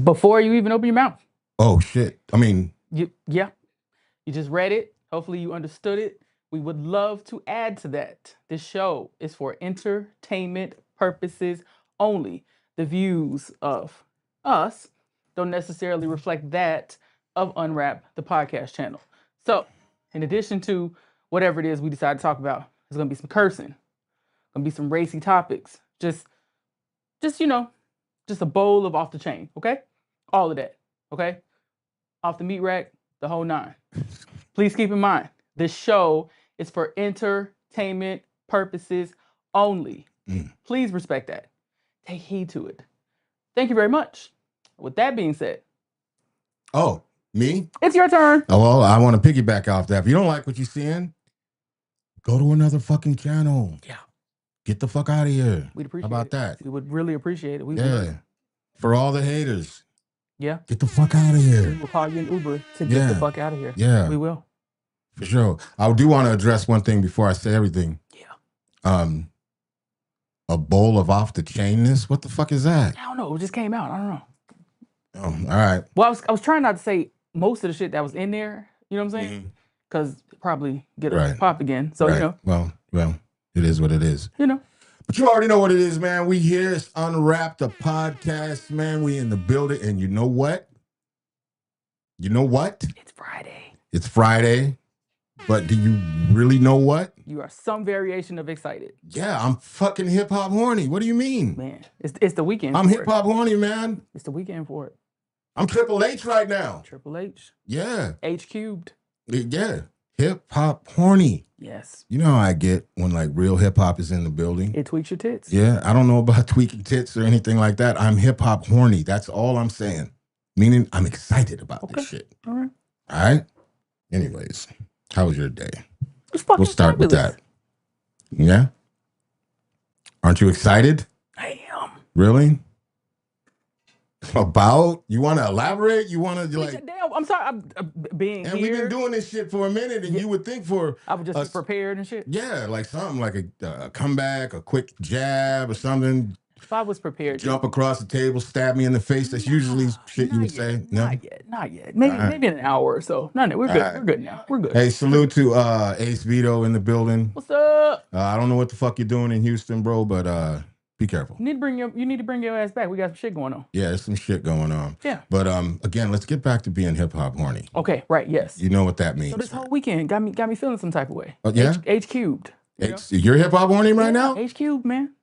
before you even open your mouth. Oh shit. I mean, You just read it. Hopefully you understood it. We would love to add to that. This show is for entertainment purposes only. The views of us don't necessarily reflect that of Unwrap, the podcast channel. So, in addition to whatever it is we decide to talk about, there's gonna be some cursing, gonna be some racy topics. Just just a bowl of off the chain, okay? All of that, okay? Off the meat rack, the whole nine. Please keep in mind, this show is for entertainment purposes only. Please respect that. Take heed to it. Thank you very much. With that being said, oh, me? it's your turn. Oh, well, I want to piggyback off that. If you don't like what you're seeing, go to another fucking channel. Yeah. Get the fuck out of here. We'd appreciate How about it. that? We would really appreciate it. Yeah. For all the haters. Yeah. Get the fuck out of here. We'll call you an Uber to get the fuck out of here. Yeah. We will. For sure. I do want to address one thing before I say everything. Yeah. A bowl of off the chainness? What the fuck is that? I don't know. It just came out. I don't know. Oh, all right. Well, I was trying not to say most of the shit that was in there. You know what I'm saying? Because probably get a pop again. So, you know. Well, it is what it is. You know. But you already know what it is, man. We here. It's Unwrap the podcast, man. We in the building. And you know what? You know what? It's Friday. It's Friday. But do you really know what? You are some variation of excited. Yeah, I'm fucking hip hop horny. What do you mean? Man, it's the weekend. I'm hip hop horny, man. It's the weekend for it. I'm Triple H right now. Triple H. Yeah. H cubed. Yeah. Hip hop horny. Yes. You know how I get when like real hip hop is in the building? It tweaks your tits. Yeah. I don't know about tweaking tits or anything like that. I'm hip hop horny. That's all I'm saying. Meaning I'm excited about this shit. All right. All right. Anyways, how was your day? We'll start with that. Yeah. Aren't you excited? I am. Really? About? You want to elaborate? You want to like? Damn, I'm sorry. I'm being and here. We've been doing this shit for a minute, and you would think I would just be prepared and shit. Yeah, like something like a comeback, a quick jab or something. If I was prepared, jump across the table, stab me in the face. That's usually shit you would say. No, not yet. Maybe in an hour or so. No, we're good. We're good now. We're good. Hey, salute to Ace Vito in the building. What's up? I don't know what the fuck you're doing in Houston, bro, but be careful. You need to bring your ass back. We got some shit going on. Yeah, there's some shit going on. Yeah. But again, let's get back to being hip hop horny. Okay, right, yes. You know what that means. So this whole weekend got me feeling some type of way. Yeah? H cubed. You're hip hop horny right now? H cubed, man.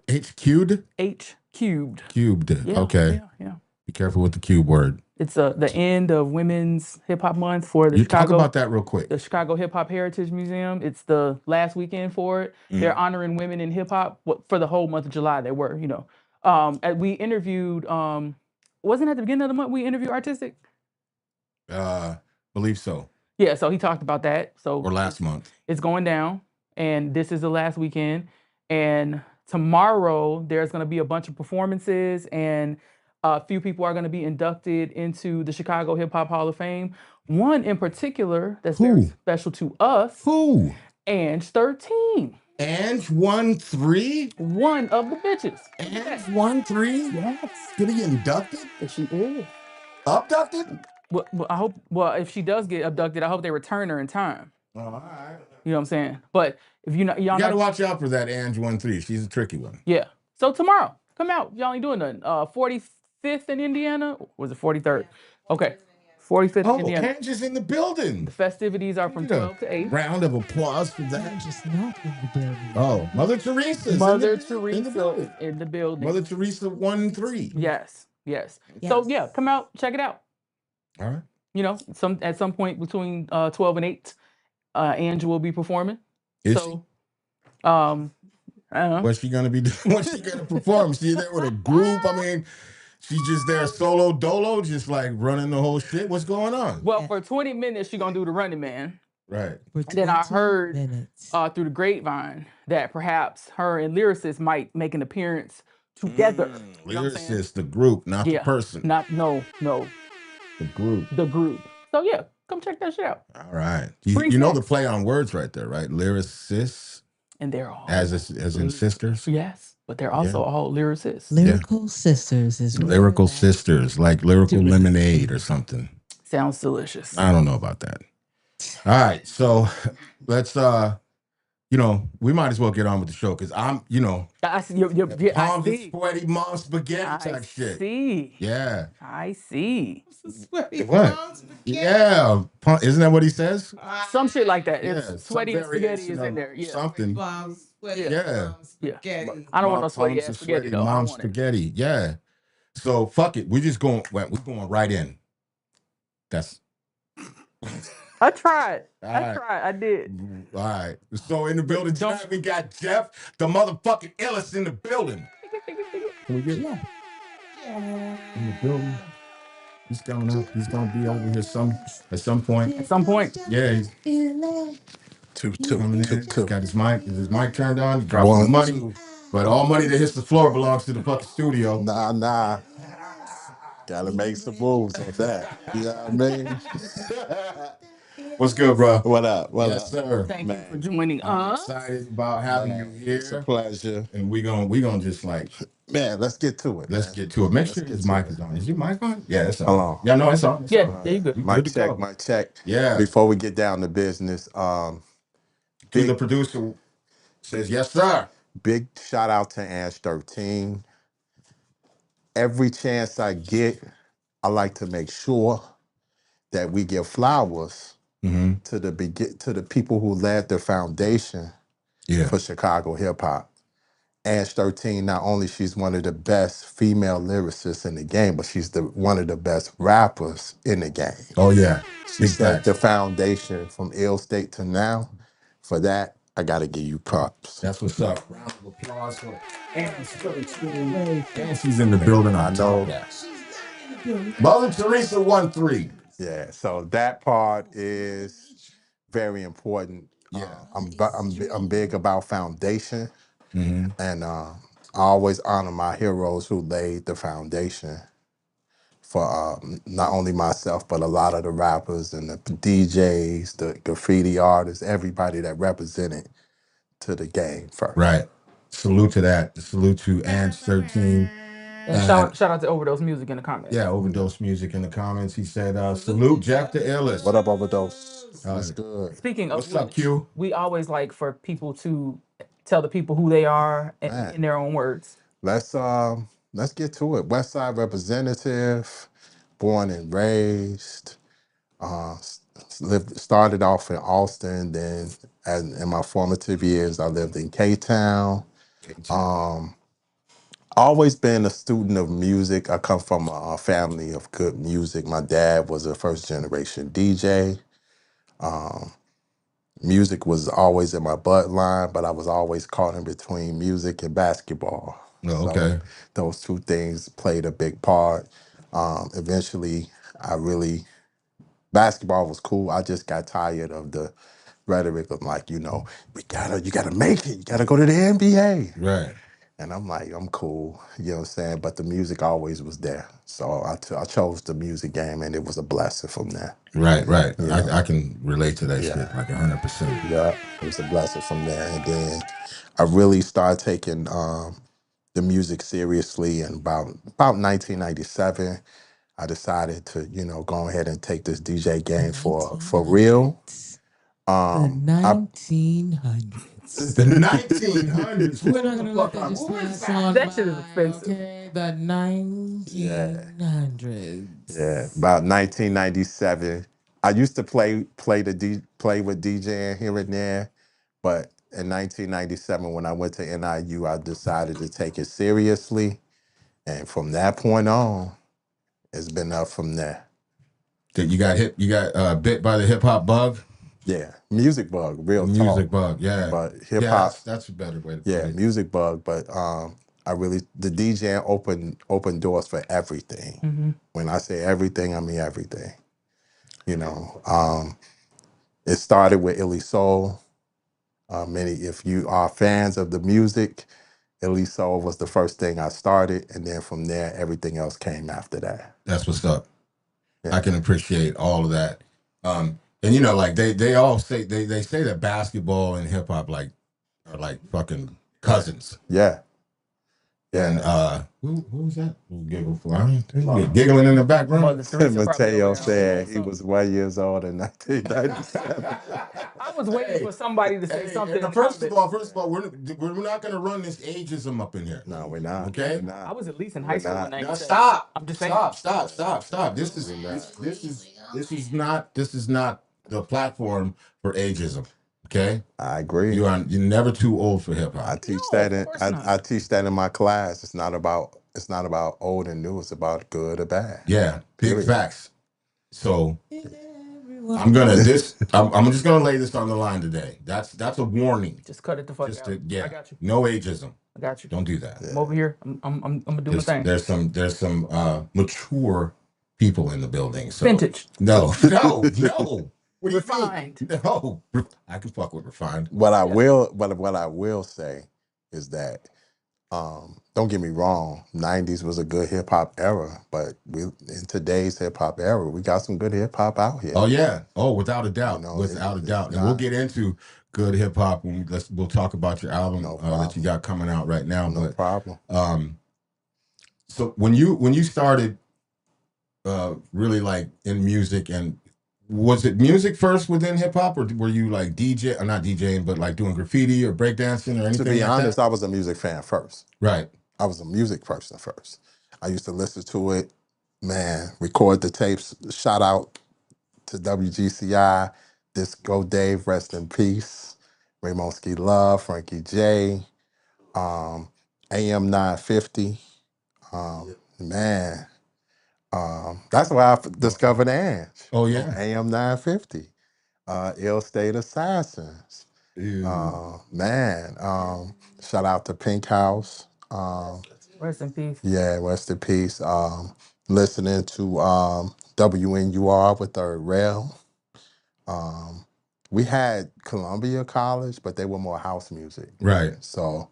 H cubed? H cubed. Cubed. Yeah, okay. Yeah. Be careful with the cube word. It's the end of Women's Hip Hop Month for the Chicago. Talk about that real quick. The Chicago Hip Hop Heritage Museum. It's the last weekend for it. They're honoring women in hip hop for the whole month of July. They were, we interviewed. Wasn't at the beginning of the month we interviewed Artistic? Believe so. Yeah, so he talked about that. Or last month. It's going down, and this is the last weekend. And tomorrow there's going to be a bunch of performances, and a few people are going to be inducted into the Chicago Hip Hop Hall of Fame. One in particular that's very special to us. Who? Ange 13. Ange 1-3? One of the bitches. Ange 1-3? Yes. Getting inducted? Yes, she is. Abducted? Well, I hope. Well, if she does get abducted, I hope they return her in time. Oh, all right. You know what I'm saying? But if you y'all gotta watch out for that Ange 1-3. She's a tricky one. Yeah. So tomorrow, come out. Y'all ain't doing nothing. 45th in Indiana? Or was it 43rd? Okay. 45th in Indiana. Ange is in the building. The festivities are from 12 to 8. Round of applause for that. Ange is not in the building. Oh, Mother Teresa. Mother Teresa in the building. Mother Teresa 1-3. Yes. So yeah, come out, check it out. All right. At some point between 12 and 8, Ange will be performing. Is she? I don't know. What's she gonna be doing? What's she gonna perform? She there with a group? I mean, she's just there solo dolo, just like running the whole shit. What's going on? Well, for 20 minutes, she's gonna do the Running Man. Right. Then I heard through the grapevine that perhaps her and Lyricist might make an appearance together. Lyricist, the group, not the person. No. The group. So yeah, come check that shit out. All right. You know the play on words right there, right? Lyricist. And they're all as in sisters. Yes. but they're also all lyricists. Lyrical sisters is what Lyrical sisters, like Lyrical Lemonade or something. Sounds delicious. I don't know about that. All right, so let's we might as well get on with the show because I'm, I see. I palms are see. sweaty, mom spaghetti type shit. See. Yeah. I see. Sweaty what? Yeah. Isn't that what he says? Some shit like that. Yeah, It's sweaty and spaghetti is in there. Yeah. Something. Yeah. Spaghetti. I don't want no sweaty Palms ass are spaghetti sweaty, though. I mom don't want it. spaghetti. Yeah. So fuck it. We're going right in. That's I tried. All I right. tried. I did. All right. So in the building tonight, we got Jeff, the motherfucking Illest in the building. Can we get one? In the building. He's coming up. He's gonna be over here at some point. At some point. Yeah, he's Two. He's got his mic. Is his mic turned on? He's dropping the money. But all money that hits the floor belongs to the fucking studio. Nah. Gotta make some moves on that. You know what I mean? What's good, bro? What up? Yes, sir. Thank you for joining I'm us. excited about having you here. It's a pleasure. And we gonna just let's get to it. Let's get to it. Make sure his mic is on. Is your mic on? Yeah, it's on. Hold on. Yeah, no, it's on. It's on. Yeah, you good. Mic check. Yeah. Before we get down to business, the producer says, yes, sir. Big shout out to Ash 13. Every chance I get, I like to make sure that we give flowers to the people who led the foundation for Chicago hip hop. Ash 13, not only she's one of the best female lyricists in the game, but she's one of the best rappers in the game. Oh yeah, she set the foundation from Illest to now. For that, I gotta give you props. That's what's up. Round of applause for Annie's 13. And she's in the building. I know. Mother Teresa 1-3. Yeah, so that part is very important. Yeah, I'm big about foundation, and I always honor my heroes who laid the foundation for not only myself but a lot of the rappers and the DJs, the graffiti artists, everybody that represented to the game first. Right. Salute to that. Salute to Ange 13. And shout out to Overdose Music in the comments. Yeah, Overdose Music in the comments. He said, salute Jeff the Illest. What up, Overdose? That's good. Speaking of what's up, Q? We always like for people to tell the people who they are in their own words. Let's get to it. West Side representative, born and raised. Started off in Austin, then in my formative years, I lived in K-Town. Always been a student of music. I come from a family of good music. My dad was a first generation DJ. Music was always in my bloodline, but I was always caught in between music and basketball. Oh, okay. So those two things played a big part. Eventually, basketball was cool. I just got tired of the rhetoric of like, you gotta make it. You gotta go to the NBA. Right. And I'm like, I'm cool, you know what I'm saying? But the music always was there. So I chose the music game, and it was a blessing from there. Right. I can relate to that shit like 100%. Yeah, it was a blessing from there. And then I really started taking the music seriously in about 1997. I decided to, go ahead and take this DJ game for real. The 1900s. The 1900s. We're not gonna let that just pass on. That shit is offensive. Okay, the 1900s. Yeah, about 1997. I used to play with DJing here and there, but in 1997 when I went to NIU, I decided to take it seriously, and from that point on, it's been up from there. You got bit by the hip hop bug? Yeah, music bug, real talk. Music bug, yeah. But hip hop, that's a better way to put it. yeah, music bug. But the DJ opened doors for everything. When I say everything, I mean everything. It started with Illest. If you are fans of the music, Illest was the first thing I started, and then from there, everything else came after that. That's what's up. Yeah. I can appreciate all of that. And like they all say they say that basketball and hip hop are like fucking cousins. Yeah. Yeah. And who was that? Giggle flying. Giggling in the background. Mother Teresa probably over Mateo there said doing he was something. 1 years old in 1997. I was waiting for somebody to say something. And first of all, we're not going to run this ageism up in here. No, we're not. Okay. We're not. I was at least in high school in Now 97. stop. I'm just saying. Stop. This is not the platform for ageism. Okay. I agree. You're never too old for hip hop. I teach No, that of in course not. I teach that in my class. It's not about old and new. It's about good or bad. Yeah, big Period. facts. So I'm just gonna lay this on the line today. That's a warning. Just cut it the fuck out. I got you. No ageism. I got you. Don't do that. I'm over here. I'm gonna do my thing. There's some mature people in the building. So Vintage. No. What Refined. do you mean? No, I can fuck with refined. What I will say is that don't get me wrong, 90s was a good hip hop era, but in today's hip hop era, we got some good hip hop out here. Oh yeah. Oh, without a doubt. You know, Without a doubt. it's And we'll not- get into good hip hop when we'll talk about your album that you got coming out right now. No problem. So when you started really like in music, and was it music first within hip hop, or were you like DJ or not DJing, but like doing graffiti or breakdancing or anything? To be like honest, that? I was a music fan first. Right. I was a music person first. I used to listen to it, man, record the tapes. Shout out to WGCI, Disco Dave, rest in peace. Raymond Ski Love, Frankie J, AM 950. Man, that's where I discovered Ange. Oh yeah. AM 950. Ill State Assassins. Man, shout out to Pink House. Rest in peace. Yeah, rest in peace. Listening to WNUR with Third Rail. We had Columbia College, but they were more house music. Right. So,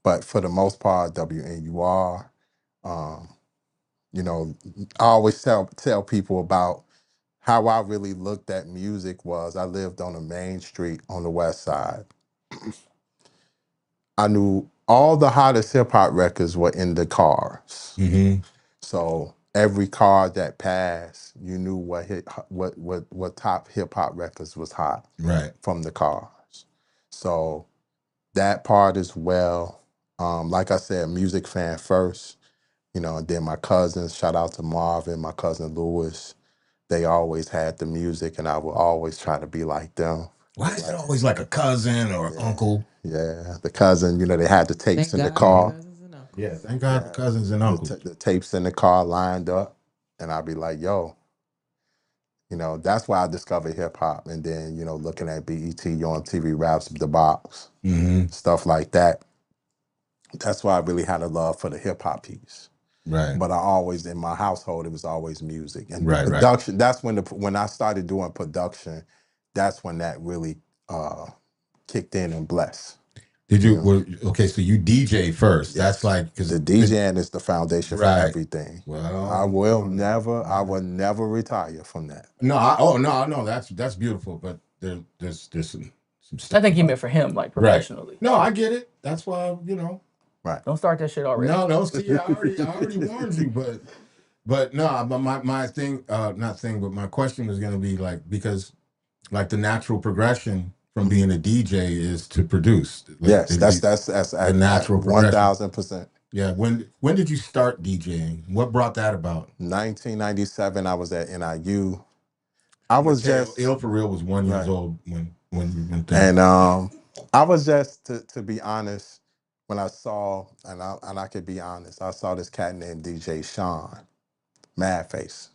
but for the most part, WNUR. You know, I always tell people about how I really looked at music was I lived on a main street on the west side. I knew all the hottest hip hop records were in the cars. Mm-hmm. So every car that passed, you knew what top hip hop records was hot. Right. From the cars. So that part as well. Like I said, music fan first. You know, and then my cousins, shout out to Marvin, my cousin Lewis. They always had the music, and I would always try to be like them. Why is it always like a cousin or uncle? Yeah, the cousin, you know, they had the tapes in the car. Yeah, thank God for cousins and uncles. The tapes in the car lined up, and I'd be like, yo, you know, that's why I discovered hip hop. And then, you know, looking at BET, on TV Raps, The Box, stuff like that. That's why I really had a love for the hip hop piece. Right. But I always, in my household, it was always music. And Right, production, that's when I started doing production, that's when that really kicked in and blessed. Did you, okay, so you DJ first. Yes. That's like, because the DJing is the foundation for everything. Well, I will never retire from that. No, that's beautiful, but there's some stuff. I think he meant for him, like professionally. Right. No, I get it. That's why, you know. Right. Don't start that shit already. No, see, I already warned you, but no, but my thing, not thing, but my question was gonna be like, because like the natural progression from being a DJ is to produce. Like, yes, that's a natural progression. 1000%. Yeah. When did you start DJing? What brought that about? 1997. I was at NIU. I was just Ill for Real was 1 year old when you went there. And I was just to be honest, when I saw, and I could be honest, I saw this cat named DJ Sean, Madface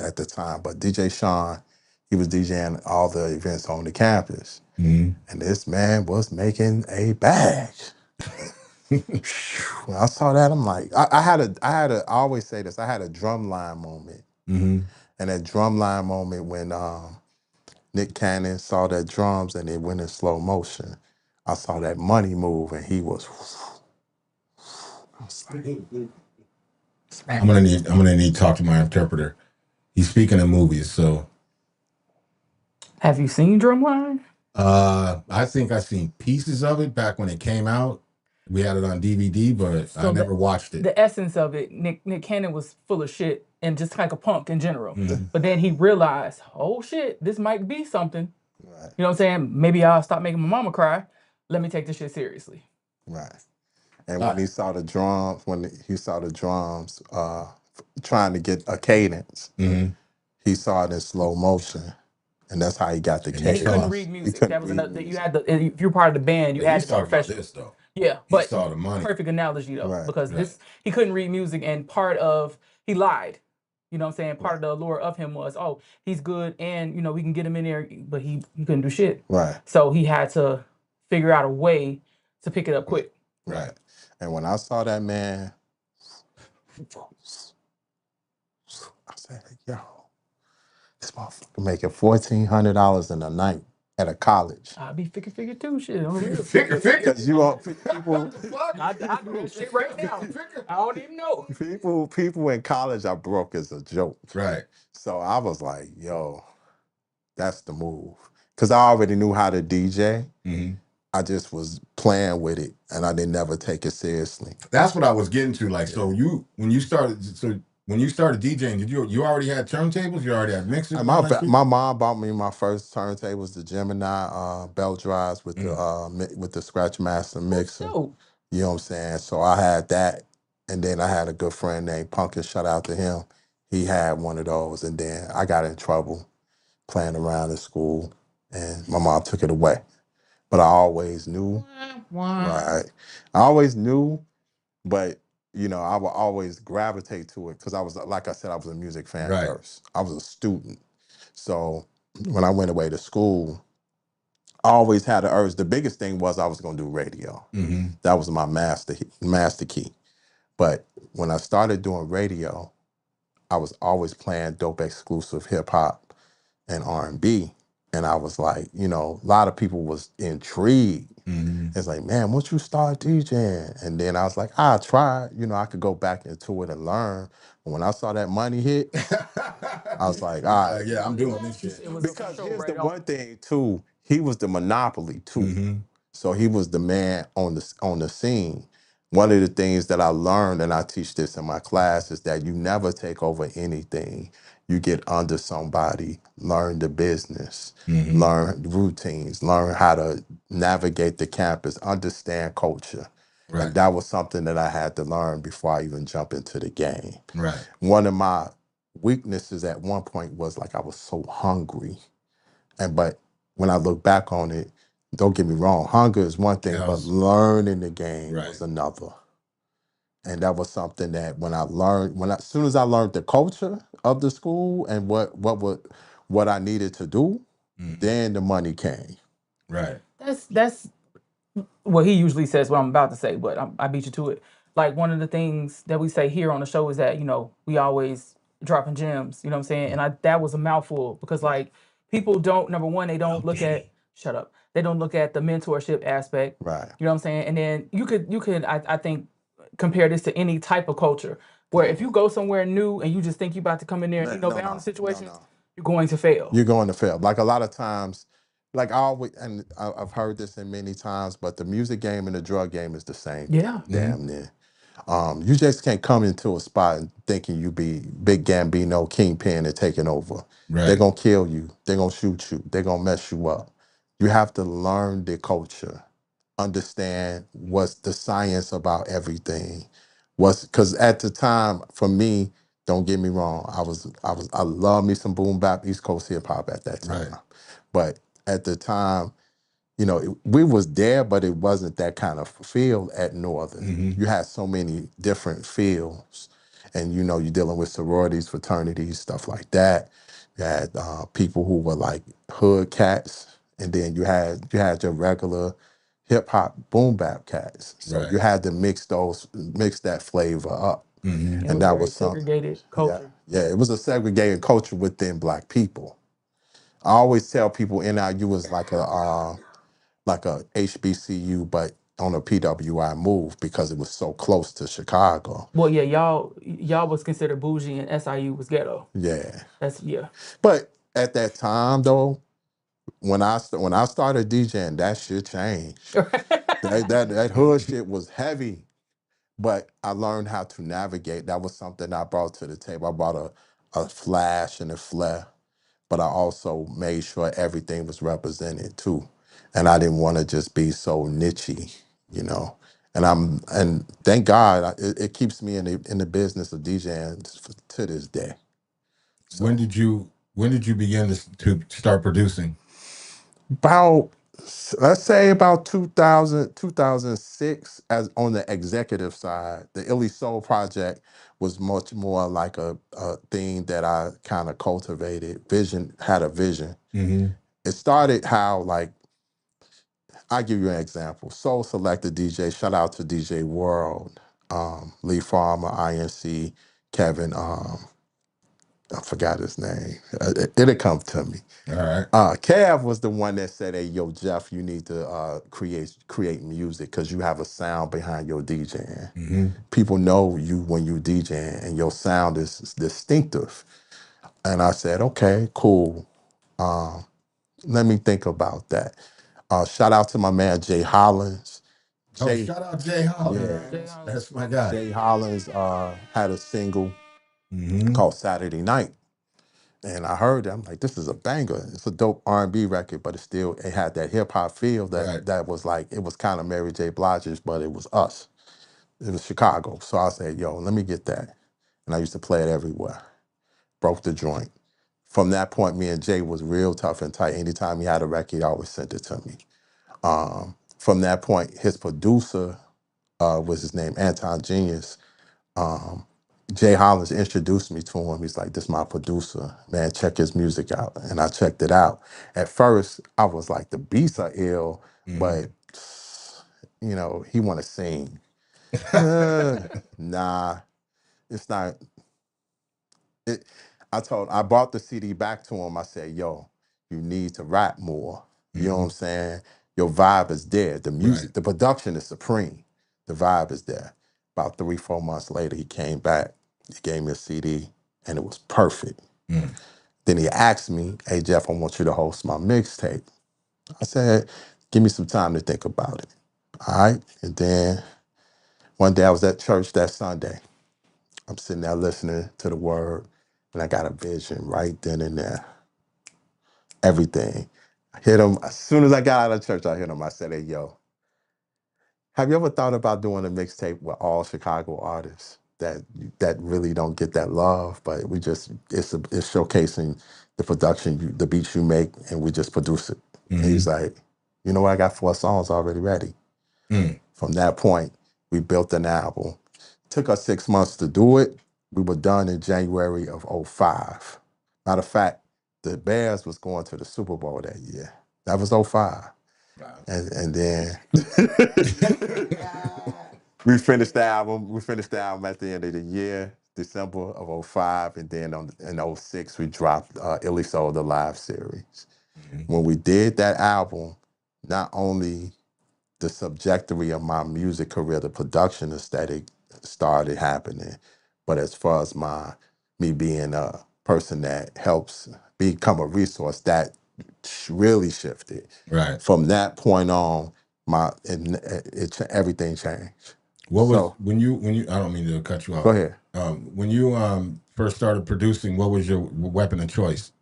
at the time, but DJ Sean, he was DJing all the events on the campus, and this man was making a bag. When I saw that, I'm like, I always say this, I had a drumline moment, and that drumline moment when Nick Cannon saw that drums and it went in slow motion. I saw that money move and he was. I was like, I'm gonna need to talk to my interpreter. He's speaking in movies, so. Have you seen Drumline? I think I seen pieces of it back when it came out. We had it on DVD, but I never watched it. The essence of it, Nick Cannon was full of shit and just like a punk in general. Mm-hmm. But then he realized, oh shit, this might be something. Right. You know what I'm saying? Maybe I'll stop making my mama cry. Let me take this shit seriously. Right. And when he saw the drums, trying to get a cadence, he saw it in slow motion. And that's how he got the cadence. He couldn't read music. That was another. You had if you're part of the band, you had to be professional. This though. Yeah, but he saw the money. Perfect analogy though, Right, because he couldn't read music, and part of he lied. You know what I'm saying? Part of the allure of him was, oh, he's good, and you know we can get him in there, but he couldn't do shit. Right. So he had to figure out a way to pick it up quick. Right. And when I saw that man, I said, yo, this motherfucker making $1,400 in a night at a college. I'll be figure too, shit. Figure. Because you want people. I do that shit right now. I don't even know. People in college are broke as a joke. Right. So I was like, yo, that's the move. Because I already knew how to DJ. Mm-hmm. I just was playing with it, and I didn't never take it seriously. That's what I was getting to. Like, so when you started DJing, did you already had turntables? You already had mixers? My mom bought me my first turntables, the Gemini belt drives with the Scratch Master mixer. Oh, you know what I'm saying? So I had that, and then I had a good friend named Punkin. Shout out to him. He had one of those, and then I got in trouble playing around in school, and my mom took it away. But I always knew. Right. I always knew, but you know, I would always gravitate to it because I was, like I said, I was a music fan first. I was a student. So when I went away to school, I always had the urge. The biggest thing was I was going to do radio. Mm-hmm. That was my master key. But when I started doing radio, I was always playing dope exclusive hip hop and R&B. And I was like, you know, a lot of people was intrigued. Mm-hmm. It's like, man, once you start DJing, and then I was like, I tried, you know, I could go back into it and learn. But when I saw that money hit, I was like, all right, yeah, I'm doing this shit. because here's the one thing too, he was the monopoly too. Mm-hmm. So he was the man on the scene. One of the things that I learned, and I teach this in my class, is that you never take over anything. You get under somebody, learn the business, learn routines, learn how to navigate the campus, understand culture. Right. And that was something that I had to learn before I even jump into the game. Right. One of my weaknesses at one point was like I was so hungry. But when I look back on it, don't get me wrong, hunger is one thing, but learning the game was another. And that was something that as soon as I learned the culture of the school and what I needed to do, then the money came. Right. That's what he usually says, what I'm about to say, but I beat you to it. Like, one of the things that we say here on the show is that, you know, we always dropping gems, you know what I'm saying? And that was a mouthful because, like, people don't, number one, they don't look at, shut up, they don't look at the mentorship aspect. Right. You know what I'm saying? And then you could I think, compare this to any type of culture where if you go somewhere new and you just think you about to come in there and balance the situation, you're going to fail. You're going to fail. Like a lot of times, like I've heard this in many times, but the music game and the drug game is the same. Yeah. Damn near. You just can't come into a spot and thinking you be Big Gambino, Kingpin, and taking over. Right. They're going to kill you. They're going to shoot you. They're going to mess you up. You have to learn the culture, understand what's the science about everything. Because at the time, for me, don't get me wrong, I love me some boom bap East Coast hip hop at that time. Right. But at the time, you know, we was there, but it wasn't that kind of feel at Northern. You had so many different fields, and you know, you're dealing with sororities, fraternities, stuff like that. You had people who were like hood cats, and then you had your regular hip hop boom bap cats. So you had to mix that flavor up, and that was something. Segregated culture. Yeah, it was a segregated culture within Black people. I always tell people NIU was like a HBCU, but on a PWI move because it was so close to Chicago. Well, yeah, y'all was considered bougie and SIU was ghetto. Yeah. Yeah. But at that time, though, when I started DJing, that shit changed. that hood shit was heavy, but I learned how to navigate. That was something I brought to the table. I brought a flash and a flair, but I also made sure everything was represented too. And I didn't want to just be so nichey, you know. And thank God it keeps me in the business of DJing to this day. So, when did you begin to start producing? about, let's say about 2006, as on the executive side. The Illy Soul project was much more like a thing that I kind of cultivated. Had a vision. Mm-hmm. It started how, like, I'll give you an example. Soul Selector DJ, shout out to DJ World, Lee Farmer, INC, Kevin, I forgot his name. It'll come to me. All right. Kev was the one that said, "Hey, yo, Jeff, you need to create music because you have a sound behind your DJing. Mm-hmm. People know you when you DJing, and your sound is distinctive." And I said, "Okay, cool. Let me think about that." Shout out to my man Jay Hollins. Shout out Jay Hollins. Yeah, That's my guy. Jay Hollins had a single Mm-hmm. called Saturday Night. And I heard it. I'm like, this is a banger. It's a dope R&B record, but it had that hip hop feel that was like, it was kind of Mary J. Blige's, but it was us. It was Chicago. So I said, yo, let me get that. And I used to play it everywhere. Broke the joint. From that point, me and Jay was real tough and tight. Anytime he had a record, he always sent it to me. From that point, his producer was his name, Anton Genius. Jay Hollins introduced me to him. He's like, this is my producer. Man, check his music out. And I checked it out. At first, I was like, the beats are ill, but, you know, he want to sing. Nah, it's not. I brought the CD back to him. I said, yo, you need to rap more. You know what I'm saying? Your vibe is there. The music, the production is supreme. The vibe is there. About 3-4 months later, he came back. He gave me a CD, and it was perfect. Then he asked me, hey, Jeff, I want you to host my mixtape. I said, give me some time to think about it. All right? And then one day I was at church that Sunday. I'm sitting there listening to the word, and I got a vision right then and there. Everything. I hit him. As soon as I got out of church, I hit him. I said, hey, yo, have you ever thought about doing a mixtape with all Chicago artists that really don't get that love, but it's showcasing the production, the beats you make, and we just produce it. And he's like, you know what? I got 4 songs already ready. From that point, we built an album. Took us 6 months to do it. We were done in January of 05. Matter of fact, the Bears was going to the Super Bowl that year. That was 05. Wow. And then we finished the album. We finished the album at the end of the year, December of 05. And then in 06, we dropped Illest, the live series. When we did that album, not only the trajectory of my music career, the production aesthetic started happening. But as far as me being a person that helps become a resource, that really shifted. Right. From that point on, everything changed. When you I don't mean to cut you off. Go ahead. When you first started producing, what was your weapon of choice?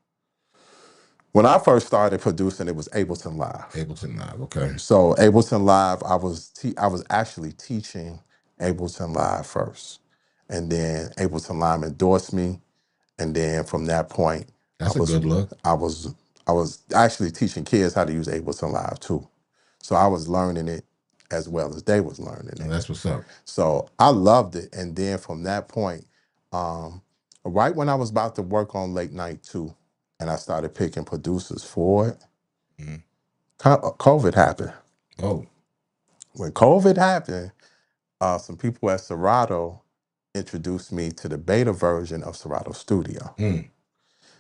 When I first started producing, it was Ableton Live. Ableton Live, okay. So Ableton Live, I was actually teaching Ableton Live first, and then Ableton Live endorsed me, and then from that point, that's a good look. I was actually teaching kids how to use Ableton Live too, so I was learning it as well as they was learning it. That's what's up. So I loved it, and then from that point, right when I was about to work on Late Night 2, and I started picking producers for it, COVID happened. Oh. When COVID happened, some people at Serato introduced me to the beta version of Serato Studio.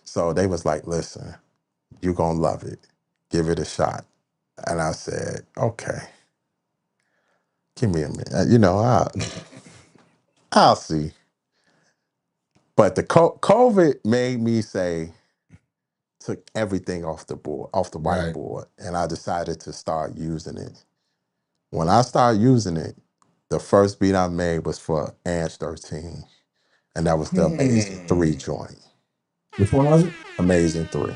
So they was like, listen, you're going to love it. Give it a shot. And I said, okay. Give me a minute. You know, I'll see. But the COVID made me took everything off the board, off the whiteboard, and I decided to start using it When I started using it, the first beat I made was for Ange 13, and that was the Amazing 3 joint. Which one was it? Amazing 3.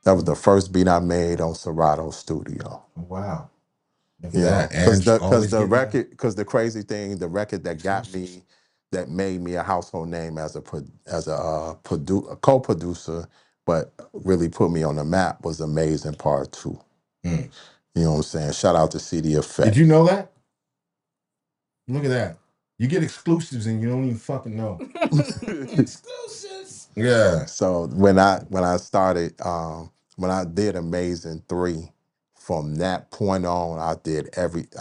That was the first beat I made on Serato Studio. Wow. Look at You know, that. because Ange the always getting that. record, because the crazy thing, the record that got me, that made me a household name as a co-producer, but really put me on the map was Amazing Part 2. Mm. You know what I'm saying? Shout out to CD Effect. Did you know that? Look at that. You get exclusives and you don't even fucking know. Exclusives. Yeah. So when I started, when I did Amazing 3, from that point on, I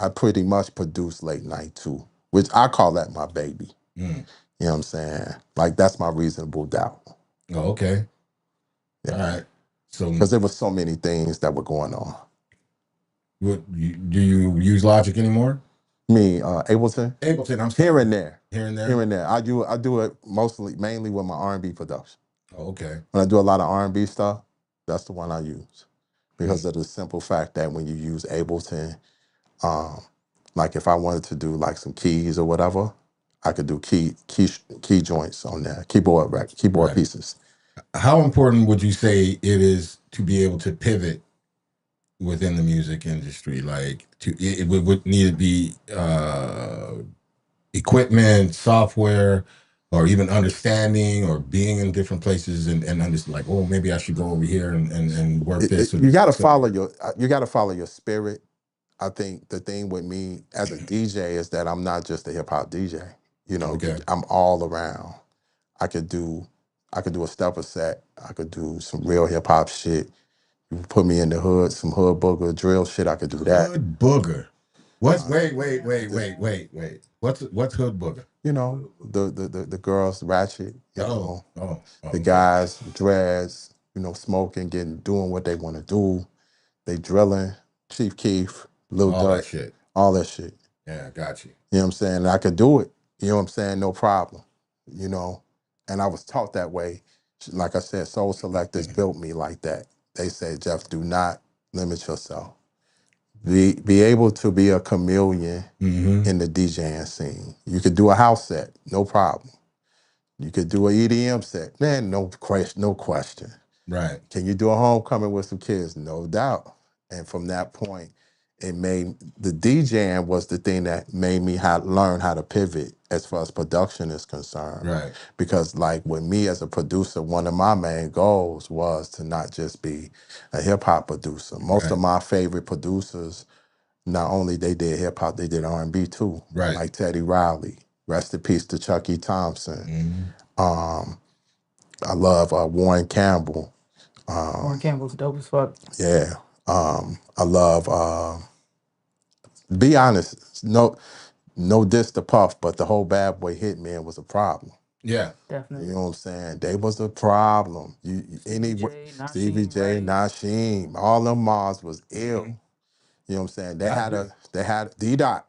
pretty much produced Late Night 2, which I call that my baby. Mm. You know what I'm saying? Like, that's my Reasonable Doubt. Oh, okay. Yeah. All right. So, because there was so many things that were going on. do you use Logic anymore? Me, Ableton? Ableton, I'm sorry. Here and there. Here and there? Here and there. I do it mainly with my R&B production. Oh, okay. When I do a lot of R&B stuff, that's the one I use. Because of the simple fact that when you use Ableton, like if I wanted to do like some keys or whatever, I could do key joints on there, keyboard Right. pieces. How important would you say it is to be able to pivot within the music industry? Like, it would need to be equipment, software, or even understanding, or being in different places and understand, like, oh, maybe I should go over here and work this. You got to follow your spirit. I think the thing with me as a DJ is that I'm not just a hip hop DJ. You know, Okay. I'm all around. I could do a stepper set. I could do some real hip hop shit. You put me in the hood, some hood booger drill shit. I could do that. Hood booger. What's wait. What's hood booger? You know, the girls ratchet. You know, the okay. guys dreads. You know, smoking, doing what they want to do. They drilling. Chief Keef, Lil All that Durk, shit. all that shit. Yeah, got you. You know what I'm saying? And I could do it. You know what I'm saying? No problem. You know, and I was taught that way. Like I said, Soul Selectors built me like that. They said, Jeff, do not limit yourself. Be able to be a chameleon in the DJing scene. You could do a house set, no problem. You could do an EDM set, man, no question. Right. Can you do a homecoming with some kids? No doubt. And from that point, it made the DJing was the thing that made me learn how to pivot as far as production is concerned. Right. Because like with me as a producer, one of my main goals was to not just be a hip hop producer. Most of my favorite producers, not only they did hip hop, they did R&B too. Right. Like Teddy Riley. Rest in peace to Chucky Thompson. I love Warren Campbell. Warren Campbell's dope as fuck. Yeah. I love be honest, no diss to Puff, but the whole Bad Boy Hitman was a problem. Yeah. Definitely. You know what I'm saying? They was a problem. Stevie J, Nasheem, all them Mars was ill. You know what I'm saying? They had D-Dot.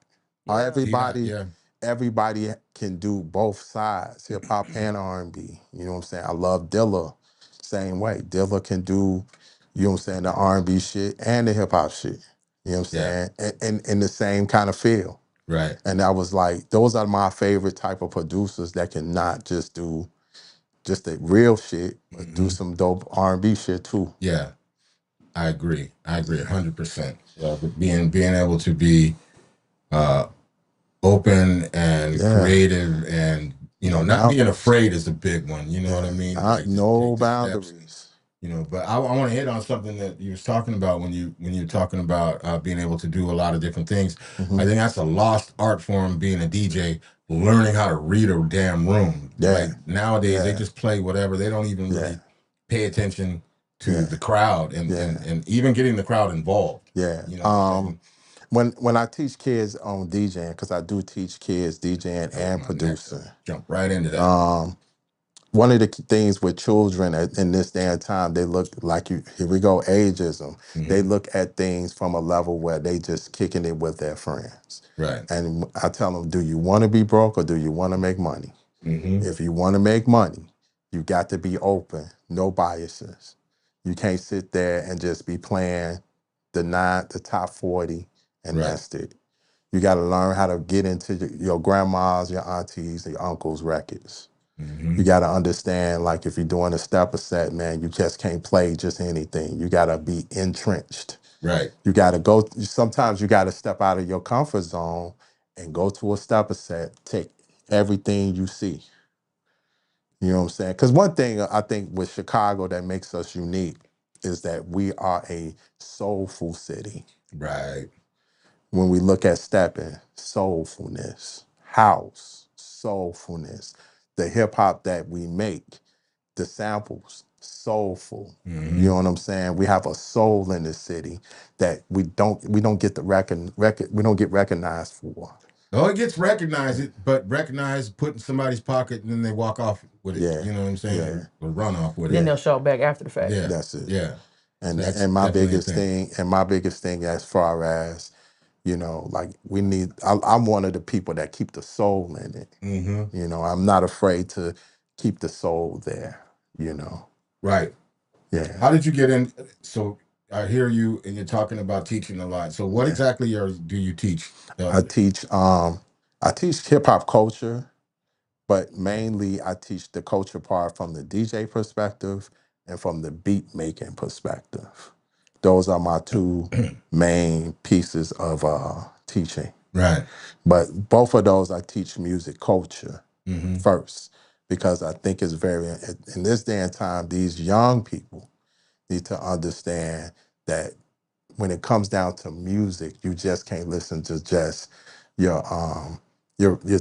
Everybody can do both sides, hip hop and R&B. You know what I'm saying? I love Dilla, same way. Dilla can do, you know what I'm saying, the R&B shit and the hip hop shit. You know what I'm saying? And in the same kind of feel. Right. And I was like, those are my favorite type of producers that can not just do just the real shit, but do some dope R&B shit too. Yeah. I agree 100%. Yeah, but being able to be open and creative, and not being afraid is a big one. You know what I mean? Like, no boundaries. You know, but I want to hit on something that you was talking about when you're talking about being able to do a lot of different things. I think that's a lost art form, being a DJ, learning how to read a damn room. Like nowadays, they just play whatever. They don't even really pay attention to the crowd and even getting the crowd involved. Yeah. You know, when I teach kids on DJing, because I do teach kids DJing and producing. Jump right into that. One of the things with children in this day and time, they look like here we go, ageism. They look at things from a level where they just kicking it with their friends. Right. And I tell them, do you want to be broke or do you want to make money? If you want to make money, you got to be open, no biases. You can't sit there and just be playing the top 40 and that's it. You got to learn how to get into your grandma's, your aunties, your uncles' records. You got to understand, like, if you're doing a stepper set, man, you just can't play just anything. You got to be entrenched. Right. You got to go. Sometimes you got to step out of your comfort zone and go to a stepper set. Take everything you see. You know what I'm saying? Because one thing I think with Chicago that makes us unique is that we are a soulful city. Right. When we look at stepping, soulfulness, house, soulfulness, the hip hop that we make, the samples, soulful. You know what I'm saying? We have a soul in the city that we don't get we don't get recognized for. Oh, it gets recognized, but recognized, put in somebody's pocket, and then they walk off with it. Yeah. You know what I'm saying? Yeah. Or run off with Then it. they'll show back after the fact. Yeah. That's it. Yeah. And So that's and my definitely a biggest thing as far as, you know, like I'm one of the people that keep the soul in it. You know, I'm not afraid to keep the soul there, you know. Right. Yeah. How did you get in? So I hear you, and you're talking about teaching a lot. So what exactly do you teach? I teach hip hop culture, but mainly I teach the culture part from the DJ perspective and from the beat making perspective. Those are my two main pieces of teaching. Right. But both of those I teach music culture first, because I think it's very, in this day and time, these young people need to understand that when it comes down to music, you just can't listen to just your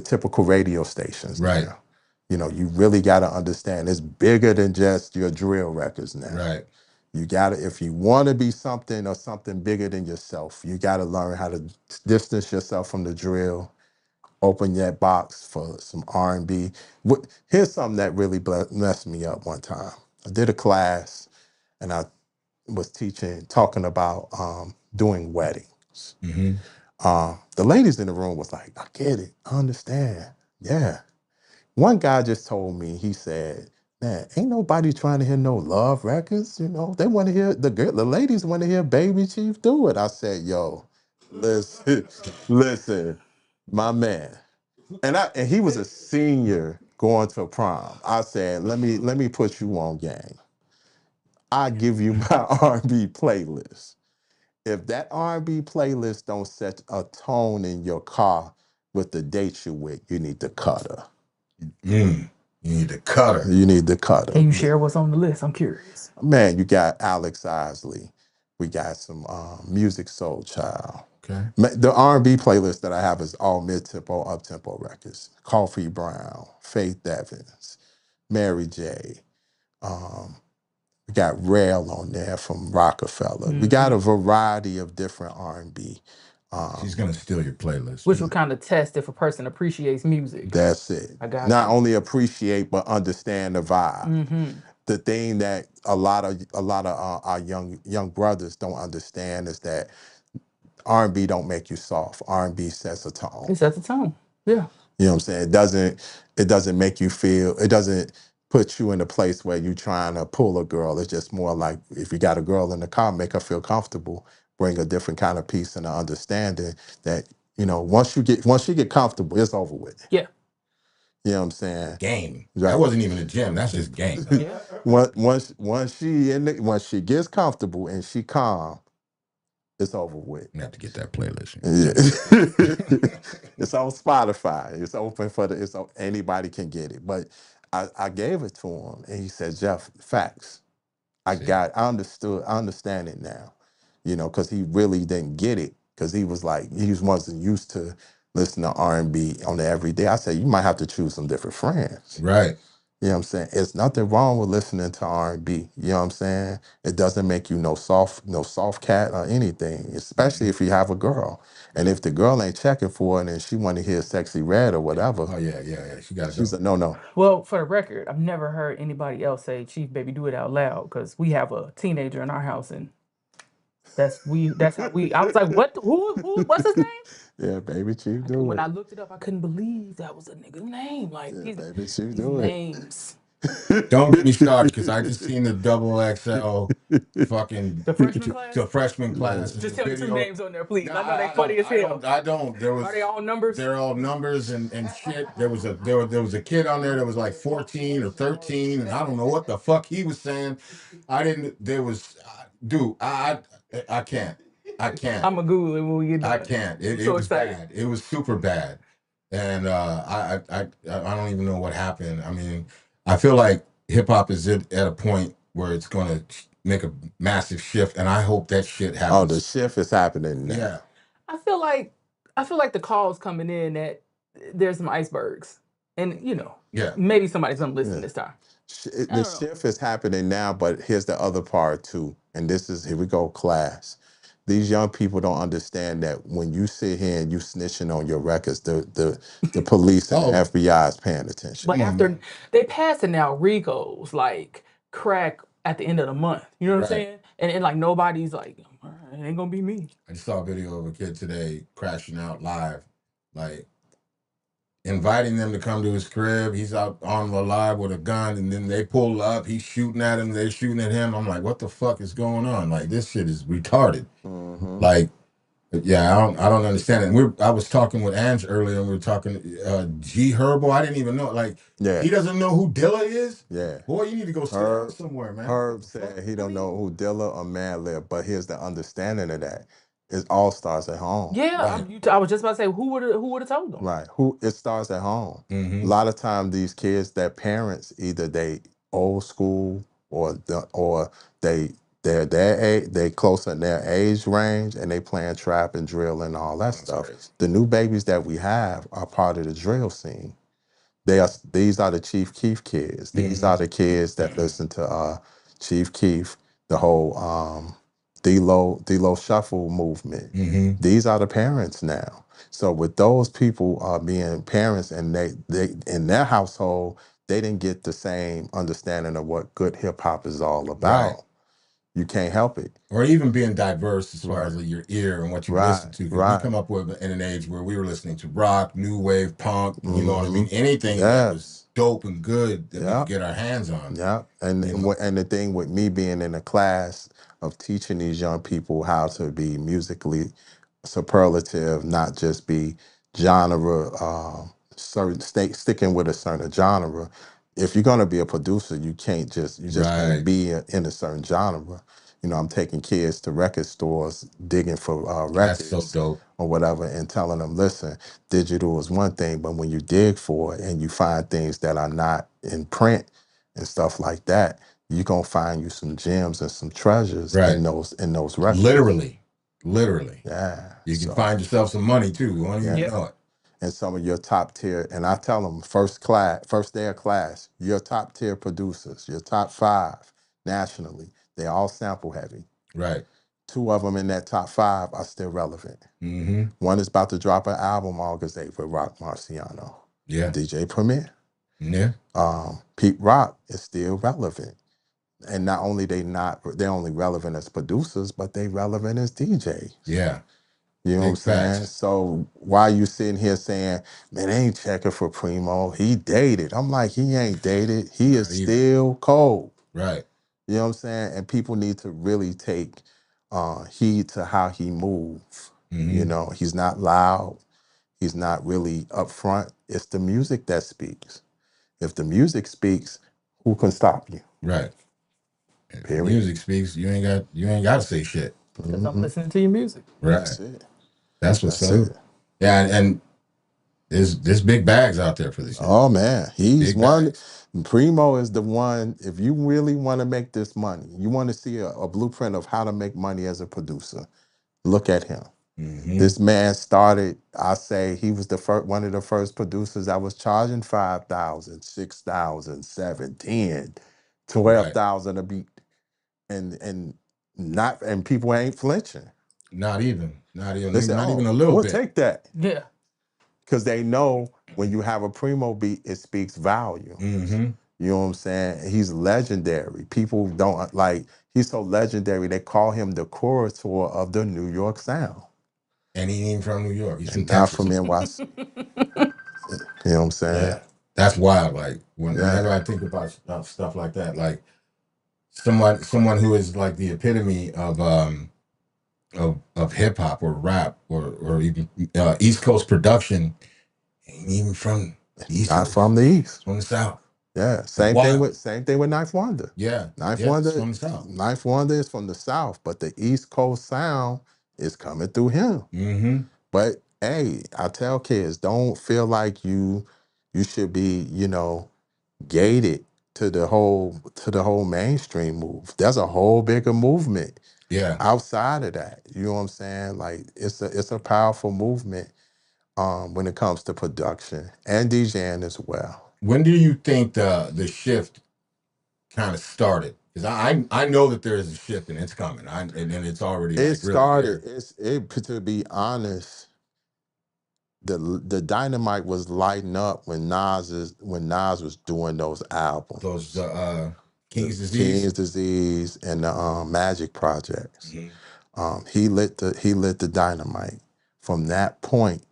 typical radio stations. Right. Now. You know, you really got to understand it's bigger than just your drill records now. Right. You gotta, if you want to be something or something bigger than yourself, you got to learn how to distance yourself from the drill. Open that box for some R&B. Here's something that really messed me up one time. I did a class, and I was talking about doing weddings. The ladies in the room was like, I get it, I understand. Yeah. One guy just told me, he said, man, ain't nobody trying to hear no love records. You know, they want to hear, the ladies want to hear Baby Chief do it. I said, yo, listen, my man. And he was a senior going to prom. I said, let me put you on game. I give you my R&B playlist. If that R&B playlist don't set a tone in your car with the date you with, you need to cut her. You need to cut her. You need to cut her. Can you share what's on the list? I'm curious. Man, you got Alex Isley. We got some Music Soul Child. Okay. The R&B playlist that I have is all mid-tempo, up-tempo records. Coffee Brown, Faith Evans, Mary J. We got Rail on there from Rockefeller. We got a variety of different R&B. She's gonna steal your playlist. Which will kind of test if a person appreciates music. That's it. I got Not you. only appreciate but understand the vibe. The thing that a lot of our young brothers don't understand is that R&B don't make you soft. R&B sets a tone. It sets a tone. Yeah. You know what I'm saying? It doesn't make you feel, it doesn't put you in a place where you're trying to pull a girl. It's just more like, if you got a girl in the car, make her feel comfortable, bring a different kind of peace and an understanding that, you know, once you get comfortable, it's over with. Yeah. You know what I'm saying? Game. Right. That wasn't even a gym. That's just game. Yeah. Once she gets comfortable and she calm, it's over with. You have to get that playlist. Yeah. It's on Spotify. It's open anybody can get it. But I gave it to him, and he said, Jeff, facts. I understand it now. You know, because he really didn't get it, because he wasn't used to listening to R&B on the everyday. I said, you might have to choose some different friends. Right. You know what I'm saying? It's nothing wrong with listening to R&B. You know what I'm saying? It doesn't make you no soft cat or anything, especially if you have a girl. And if the girl ain't checking for it and she want to hear Sexy Red or whatever. Oh, yeah. She's no. Well, for the record, I've never heard anybody else say, Chief, baby, do it out loud, because we have a teenager in our house, and that's how we, I was like, what's his name? Yeah, Baby Chief do When it. I looked it up, I couldn't believe that was a nigga's name. Like, Baby Chief these do it. names. Don't get me started because I just seen the double XL fucking The freshman class? the freshman class. Just and tell the me some video. names on there, please. No, I know they funny as hell. I don't. Are they all numbers? They're all numbers and shit. There was a kid on there that was like 14 or 13, and I don't know what the fuck he was saying. I didn't. There was, dude. I can't. I can't. I'm going to Google it when we get done. I can't. It so was excited. bad. It was super bad, and I don't even know what happened. I mean, I feel like hip hop is at a point where it's going to make a massive shift, and I hope that shit happens. Oh, the shift is happening now. Yeah. I feel like the calls coming in that there's some icebergs. And, you know, Yeah. maybe somebody's going to listen this time. The shift is happening now, but here's the other part too. And this is, here we go, class. These young people don't understand that when you sit here and you snitching on your records, the police and the FBI is paying attention. But after they passing now Ricos like crack at the end of the month. You know what I'm saying? And like nobody's like, all right, it ain't gonna be me. I just saw a video of a kid today crashing out live, like inviting them to come to his crib. He's out on the live with a gun, and then they pull up. He's shooting at him. They're shooting at him. I'm like, what the fuck is going on? Like, this shit is retarded. Like, yeah, I don't understand it. And I was talking with Ange earlier, and we were talking G Herbo. I didn't even know. Like, he doesn't know who Dilla is. Yeah, boy, you need to go sit down somewhere, man. Herb said he don't know who Dilla or Madlib, but here's the understanding of that: it all starts at home. Yeah, I was just about to say who would have told them? Right, it starts at home. A lot of times, these kids, their parents either they old school or they're their age, they close in their age range, and they playing trap and drill and all that stuff. Crazy. The new babies that we have are part of the drill scene. These are the Chief Keef kids. These are the kids that listen to Chief Keef, the whole D-Lo Shuffle movement. These are the parents now. So with those people being parents, and they in their household, they didn't get the same understanding of what good hip hop is all about. Right. You can't help it. Or even being diverse as far as your ear and what you listen to. Right. We come up with in an age where we were listening to rock, new wave, punk, you know what I mean? Anything that was dope and good that we could get our hands on. Yeah. And the thing with me being in a class of teaching these young people how to be musically superlative, not just be genre, sticking with a certain genre. If you're gonna be a producer, you just can't be in a certain genre. You know, I'm taking kids to record stores, digging for records. That's so dope. Or whatever, and telling them, listen, digital is one thing, but when you dig for it and you find things that are not in print and stuff like that, you're gonna find you some gems and some treasures in those records. Literally. Yeah. You can find yourself some money too. You won't even know it. And some of your top tier, and I tell them first day of class, your top tier producers, your top 5 nationally, they all sample heavy. Right. 2 of them in that top 5 are still relevant. One is about to drop an album August 8th with Rock Marciano. Yeah. DJ Premier. Yeah. Pete Rock is still relevant. And not only they're only relevant as producers, but they relevant as DJs. Yeah. You know what I'm saying? So why you sitting here saying, man, they ain't checking for Primo. He dated. I'm like, he ain't dated. He is still cold. Right. You know what I'm saying? And people need to really take heed to how he moves. You know, he's not loud. He's not really upfront. It's the music that speaks. If the music speaks, who can stop you? Right. If Period. Music speaks, you ain't got to say shit. Because I'm listening to your music. Right. That's it. That's what's up. Yeah, and there's big bags out there for this. Oh man, he's one. Primo is the one. If you really want to make this money, you want to see a blueprint of how to make money as a producer, look at him. This man started, I say he was one of the first producers that was charging 5,000, 6,000, 7, 10, 12,000 a beat. And people ain't flinching. Not even. They say, not even a little we'll bit. take that. Yeah. Because they know when you have a Primo beat, it speaks value. You know what I'm saying? He's legendary. People don't he's so legendary, they call him the curator of the New York sound. And he ain't from New York. He's from Not Texas. from NYC. You know what I'm saying? Yeah. That's wild. Like whenever I think about stuff like that, like someone who is like the epitome of hip hop or rap or even East Coast production, ain't even from the East Not Coast, from the East. from the South. Yeah, same thing with Ninth Wonder. Yeah, Ninth it's Wonder, from the South. Ninth Wonder is from the South, but the East Coast sound is coming through him. Mm-hmm. But hey, I tell kids, don't feel like you should be, gated to the whole mainstream move. There's a whole bigger movement outside of that. You know what I'm saying? Like it's a powerful movement when it comes to production and DJing as well. When do you think the shift kind of started? Because I know that there is a shift and it's coming. And it's already It like really started. here. To be honest, the dynamite was lighting up when Nas was doing those albums. Those King's King's Disease. Disease and the Magic Projects. Mm-hmm. He lit the dynamite. From that point,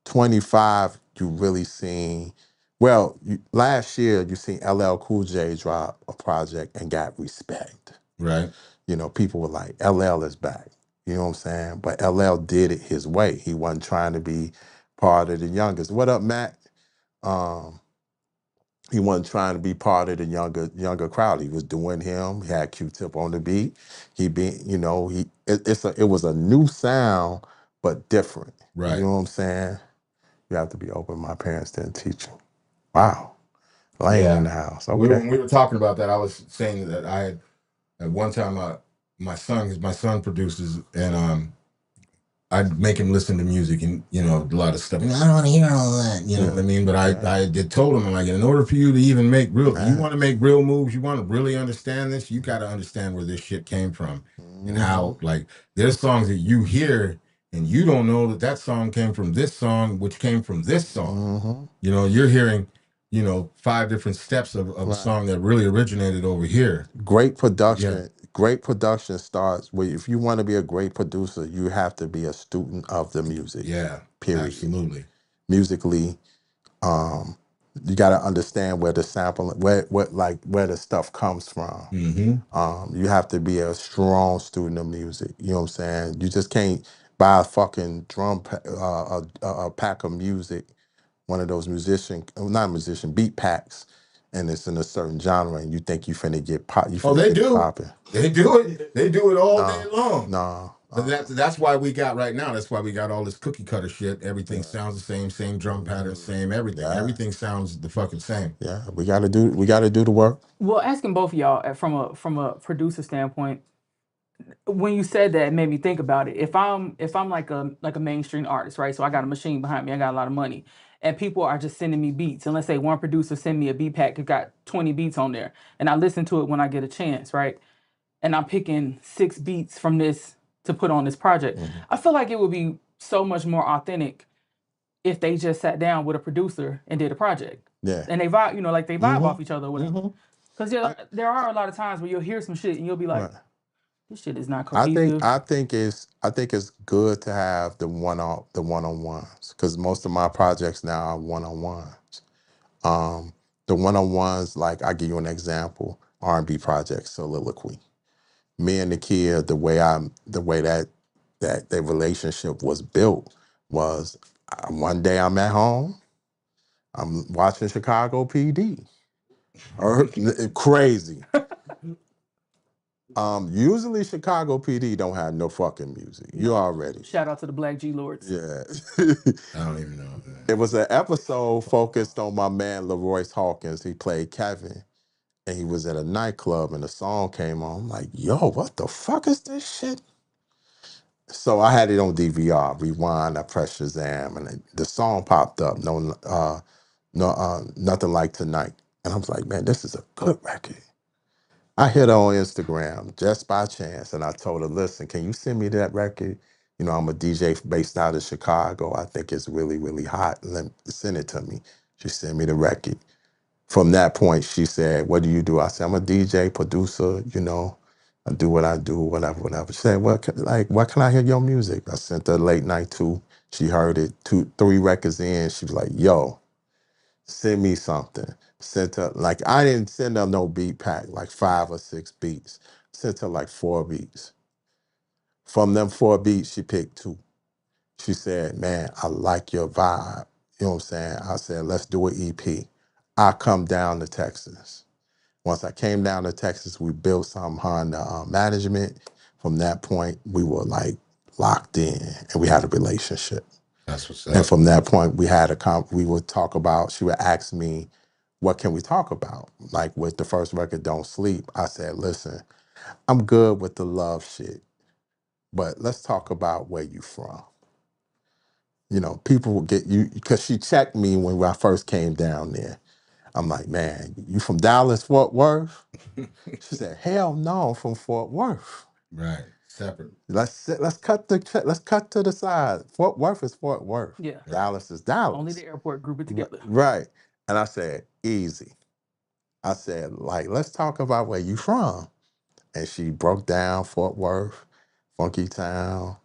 25, you really seen. Well, last year you seen LL Cool J drop a project and got respect. Right. People were like, LL is back. You know what I'm saying? But LL did it his way. He wasn't trying to be part of the youngest. What up, Matt? He wasn't trying to be part of the younger crowd. He was doing him. He had Q-Tip on the beat. It was a new sound, but different. Right. You know what I'm saying? You have to be open. My parents didn't teach you. Wow. Laying in the house. Okay. When we were talking about that, I was saying that I had at one time my son produces and I'd make him listen to music and a lot of stuff. I don't want to hear all that, you know what I mean? But I did told him, like, in order for you to even make you want to make real moves, you want to really understand this, you got to understand where this shit came from and how, like, there's songs that you hear and you don't know that song came from this song, which came from this song. You're hearing 5 different steps of a song that really originated over here. Great production. Great production starts with, if you want to be a great producer, you have to be a student of the music. Yeah, period. Absolutely. Musically, you got to understand where the sample, where the stuff comes from. You have to be a strong student of music. You know what I'm saying? You just can't buy a fucking a pack of music, one of those beat packs, and it's in a certain genre, and you think you finna get pop. They do. Popping. They do it. They do it all day long. No. That's why we got right now. That's why we got all this cookie cutter shit. Everything sounds the same drum pattern, same everything. Everything sounds the fucking same. Yeah, we gotta do the work. Well, asking both of y'all from a producer standpoint, when you said that, it made me think about it. If I'm like a mainstream artist, right? So I got a machine behind me, I got a lot of money, and people are just sending me beats. And let's say one producer send me a beat pack, it got 20 beats on there, and I listen to it when I get a chance, right? And I'm picking 6 beats from this to put on this project. I feel like it would be so much more authentic if they just sat down with a producer and did a project. Yeah. And they vibe, they vibe off each other or whatever. Because there are a lot of times where you'll hear some shit and you'll be like, this shit is not cohesive. I think it's good to have the one-on-ones, because most of my projects now are one-on-ones. The one-on-ones, like, I give you an example, R&B project, Soliloquy. Me and the kid, the way that the relationship was built was, one day I'm at home, I'm watching Chicago PD. Crazy. Usually Chicago PD don't have no fucking music. You already. Shout out to the Black G Lords. Yeah. I don't even know. It was an episode focused on my man Leroyce Hawkins. He played Kevin, and he was at a nightclub, and the song came on. I'm like, yo, what the fuck is this shit? So I had it on DVR, rewind, I pressed Shazam, and the song popped up. Nothing like tonight. And I was like, man, this is a good record. I hit her on Instagram just by chance, and I told her, listen, can you send me that record? I'm a DJ based out of Chicago. I think it's really, really hot. Send it to me. She sent me the record. From that point, she said, what do you do? I said, I'm a DJ, producer, I do what I do, whatever. She said, why can I hear your music? I sent her Late Night 2. She heard it 3 records in. She was like, yo. Send me something. Sent her, like, I didn't send her no beat pack, like 5 or 6 beats. Sent her like 4 beats. From them 4 beats, she picked 2. She said, man, I like your vibe. You know what I'm saying? I said, let's do an EP. I come down to Texas. Once I came down to Texas, we built some Honda management. From that point, we were like locked in and we had a relationship. That's what's And up. from that point, we had we would talk about, she would ask me, what can we talk about? Like with the first record, Don't Sleep, I said, listen, I'm good with the love shit, but let's talk about where you from. You know, people will get you, because she checked me when I first came down there. I'm like, man, you from Dallas, Fort Worth? She said, hell no, I'm from Fort Worth. Right. Separate. Let's cut to the side. Fort Worth is Fort Worth. Yeah. Dallas is Dallas. Only the airport group it together. Right. And I said, easy. I said, like, let's talk about where you from. And she broke down Fort Worth, Funky Town,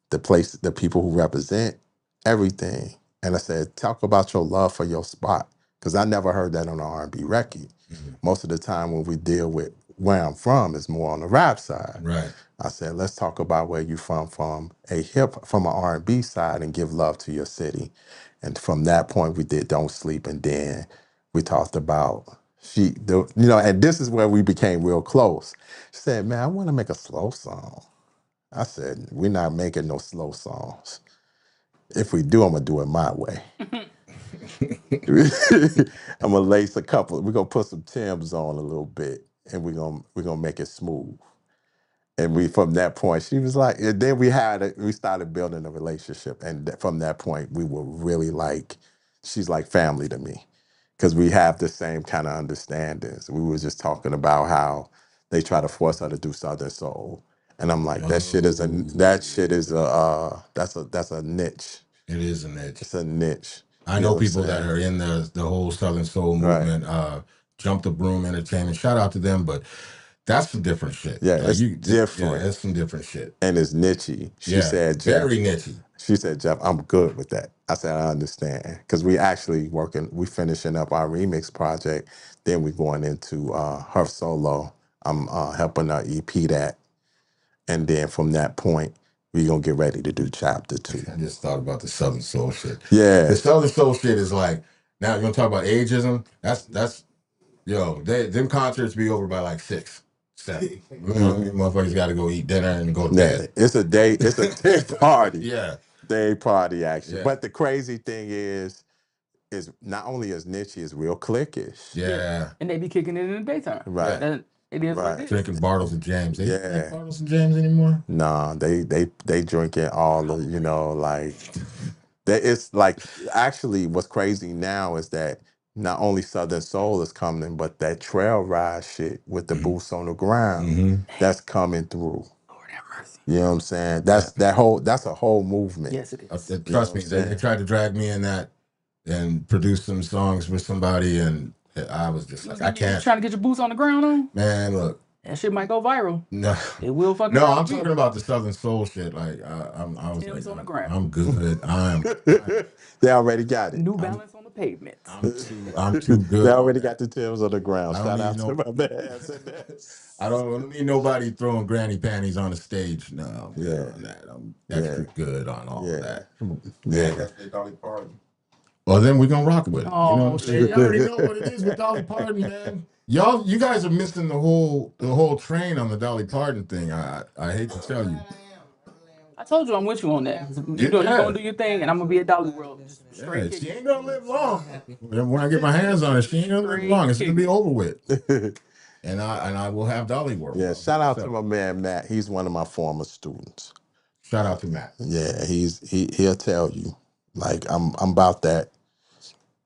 the place, the people who represent everything. And I said, talk about your love for your spot. Because I never heard that on an R&B record. Most of the time when we deal with where I'm from is more on the rap side. Right. I said, let's talk about where you from an R&B side, and give love to your city. And from that point, we did Don't Sleep. And then we talked about, and this is where we became real close. She said, man, I want to make a slow song. I said, we're not making no slow songs. If we do, I'm going to do it my way. I'm going to lace a couple. We're going to put some Timbs on a little bit, and we're gonna make it smooth. And from that point, she was like, and then we started building a relationship. And from that point, we were really like, she's like family to me, because we have the same kind of understandings. We were just talking about how they try to force her to do Southern Soul. And I'm like, that's a niche. It is a niche. It's a niche. I know people that are in the whole Southern Soul movement, Jump the Broom Entertainment. Shout out to them, but that's some different shit. Yeah, like it's different. Yeah, it's some different shit. And it's niche-y. She said, Jeff, very niche-y. She said, Jeff, I'm good with that. I said, I understand. Because we actually we finishing up our remix project. Then we're going into her solo. I'm helping her EP that. And then from that point, we're going to get ready to do chapter 2. I just thought about the Southern Soul shit. Yeah. The Southern Soul shit is like, now you're going to talk about ageism? That's them concerts be over by like 6, 7. You know, motherfuckers got to go eat dinner and go to bed. It's a day party. Yeah. Day party action. Yeah. But the crazy thing is not only is niche, it's real cliquish. Yeah. And they be kicking it in the daytime. Right. And it is what it is. Drinking Bartles and James. They Yeah. drink Bartles and James anymore? Nah, they drinking all the, like, it's like, actually what's crazy now is that not only Southern Soul is coming, but that trail ride shit with the boots on the ground, that's coming through. Lord have mercy. You know what I'm saying? That's a whole movement. Yes, it is. Trust me, they tried to drag me in that and produce some songs with somebody, and I was just like, I can't. Trying to get your boots on the ground on? Man, look. That shit might go viral. No. It will fucking No, I'm talking about the Southern Soul shit. Like, I was Tim's like, on the ground. I'm good. They already got it. New Balance on the pavement. I'm too good. They already got the Timbs on the ground. Shout out to my man. I don't need nobody throwing granny panties on the stage. No, Yeah. I'm extra good on all of that. Yeah. Well, then we're gonna rock with it. Oh, you know, shit. you already know what it is with Dolly Parton, man. You guys are missing the whole train on the Dolly Parton thing. I hate to tell you. I told you I'm with you on that. You're gonna do your thing, and I'm gonna be at Dolly World. Yeah, she ain't gonna live long. When I get my hands on it, she ain't gonna live long. It's gonna be over with. And I will have Dolly World. Yeah, shout out to my man Matt. He's one of my former students. Shout out to Matt. Yeah, he'll tell you. Like, I'm about that.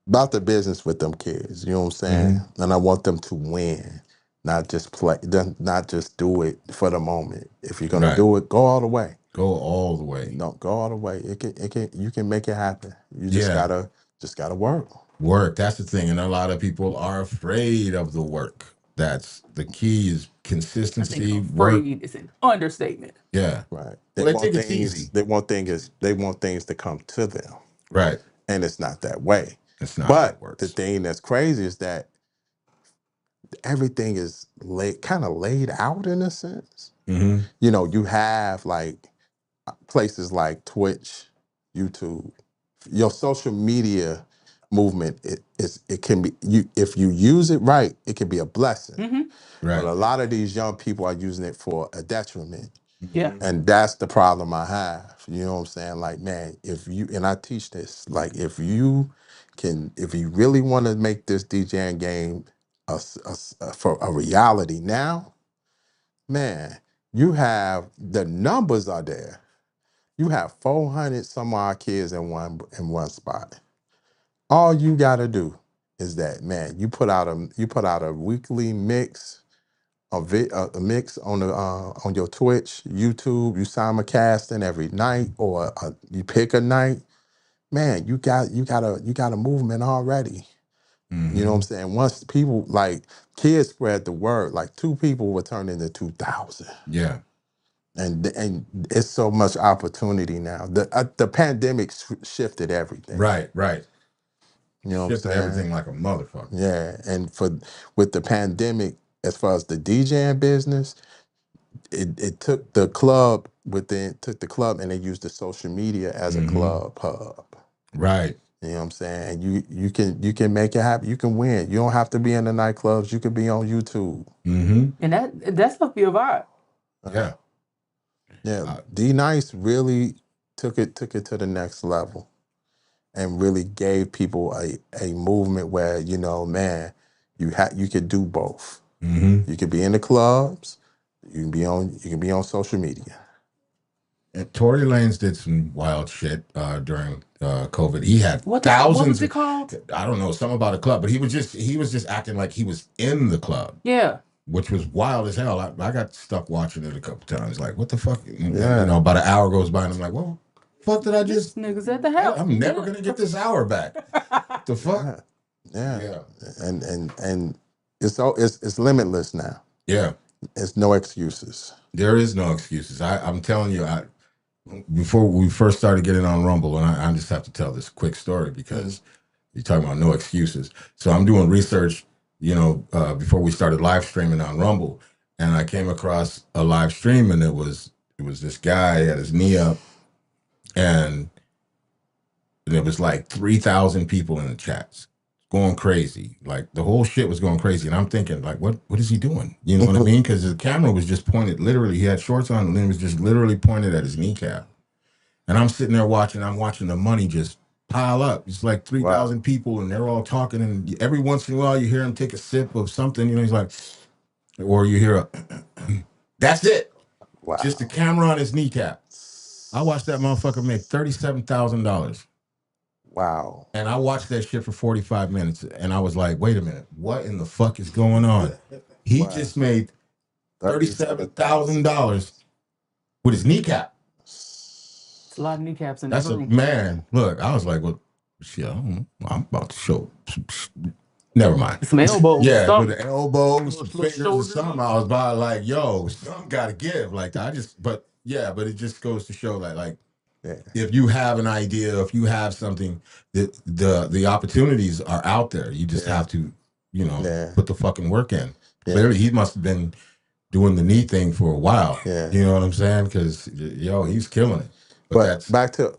About the business with them kids, you know what I'm saying? And I want them to win, not just not just do it for the moment. If you're gonna do it, go all the way. Go all the way. No, go all the way. You can make it happen. You just gotta work. Work. That's the thing, and a lot of people are afraid of the work. That's the key. Is consistency. I think afraid is an understatement. Yeah, right. They think it's easy. They want things to come to them. Right. And it's not that way. It's not how it But works. the thing that's crazy is that everything is kind of laid out in a sense. Mm-hmm. You know, you have like places like Twitch, YouTube, your social media movement. It can be if you use it right, it can be a blessing. Mm-hmm. Right. But a lot of these young people are using it for a detriment. Yeah. And that's the problem I have. You know what I'm saying? Like, man, if you, and I teach this, like, if you really want to make this DJing game for a reality now, man, you have, the numbers are there. You have 400 some odd kids in one spot. All you got to do is that, man, you put out a weekly mix, a mix on your Twitch, YouTube. You simulcasting every night, or you pick a night. Man, you got a movement already. Mm-hmm. You know what I'm saying? Once people, like, kids spread the word, like 2 people will turn into 2,000. Yeah. And it's so much opportunity now. The pandemic shifted everything. Right. You know Shifted what I'm saying? everything like a motherfucker. Yeah, and with the pandemic, as far as the DJing business, it took the club and they used the social media as a club hub. Right. You know what I'm saying? And you can make it happen. You can win. You don't have to be in the nightclubs. You could be on YouTube. Mm-hmm. And that stuff be a vibe. Yeah. Yeah. D Nice really took it to the next level and really gave people a movement where, you know, man, you could do both. Mm-hmm. You could be in the clubs, you can be on social media. And Tory Lanez did some wild shit during COVID. He had What thousands. was it called? I don't know, something about a club, but he was just acting like he was in the club. Yeah. Which was wild as hell. I got stuck watching it a couple times. Like, what the fuck? Yeah. You know, about an hour goes by and I'm like, well, fuck did I just? Niggas at the house. I'm never gonna get this hour back. The fuck? Yeah. And it's limitless now. Yeah. It's no excuses. There is no excuses. I'm telling you, before we first started getting on Rumble, and I just have to tell this quick story because you're talking about no excuses. So I'm doing research, you know, before we started live streaming on Rumble, and I came across a live stream, and it was this guy had his knee up, and it was like 3,000 people in the chats going crazy. Like the whole shit was going crazy, and I'm thinking, like, what is he doing? You know what I mean? Because the camera was just pointed. Literally, he had shorts on, and it was just literally pointed at his kneecap. And I'm sitting there watching. I'm watching the money just pile up. It's like 3,000 people, and they're all talking. And every once in a while, you hear him take a sip of something. You know, he's like, or you hear a, that's it. Wow. Just the camera on his kneecap. I watched that motherfucker make $37,000. Wow. And I watched that shit for 45 minutes, and I was like, wait a minute, what in the fuck is going on? He just made $37,000 with his kneecap. It's a lot of kneecaps in That's the a room. man. Look, I was like, well, shit, I don't know. I'm about to show. Never mind. Some elbows. Yeah, with the elbows, some Little fingers, or shoulders. something. I was about like, yo, something got to give. Like, but it just goes to show that, like, if you have an idea, if you have something, the opportunities are out there. You just have to, you know, put the fucking work in. Clearly, he must have been doing the knee thing for a while. Yeah. You know what I'm saying? Because, yo, he's killing it. But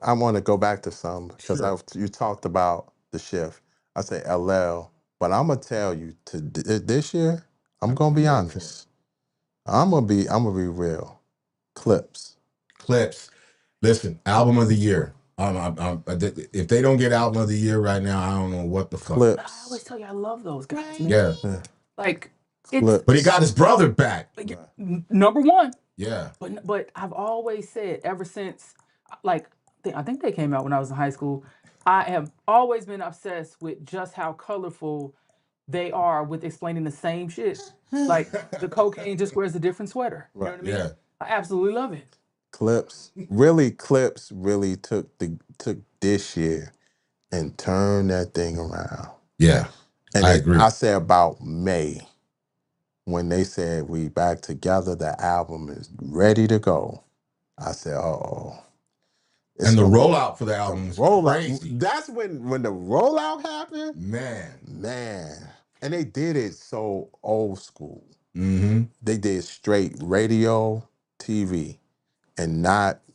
I want to go back to some, because you talked about the shift. I say LL, but I'm gonna tell you this year, I'm gonna be honest. I'm gonna be real. Clips. Listen, album of the year. If they don't get album of the year right now, I don't know what the fuck. Clips. I always tell you I love those guys, man. Yeah. Like Clips. But he got his brother back. Number one. Yeah. But I've always said, ever since, like, I think they came out when I was in high school, I have always been obsessed with just how colorful they are with explaining the same shit. Like, the cocaine just wears a different sweater. You know what I mean? Yeah. I absolutely love it. Clips really took this year and turned that thing around. Yeah. And I agree. I say about May, when they said we back together, the album is ready to go. I said, And the rollout for the album was crazy. That's when the rollout happened. Man. And they did it so old school. Mm-hmm. They did straight radio, TV, and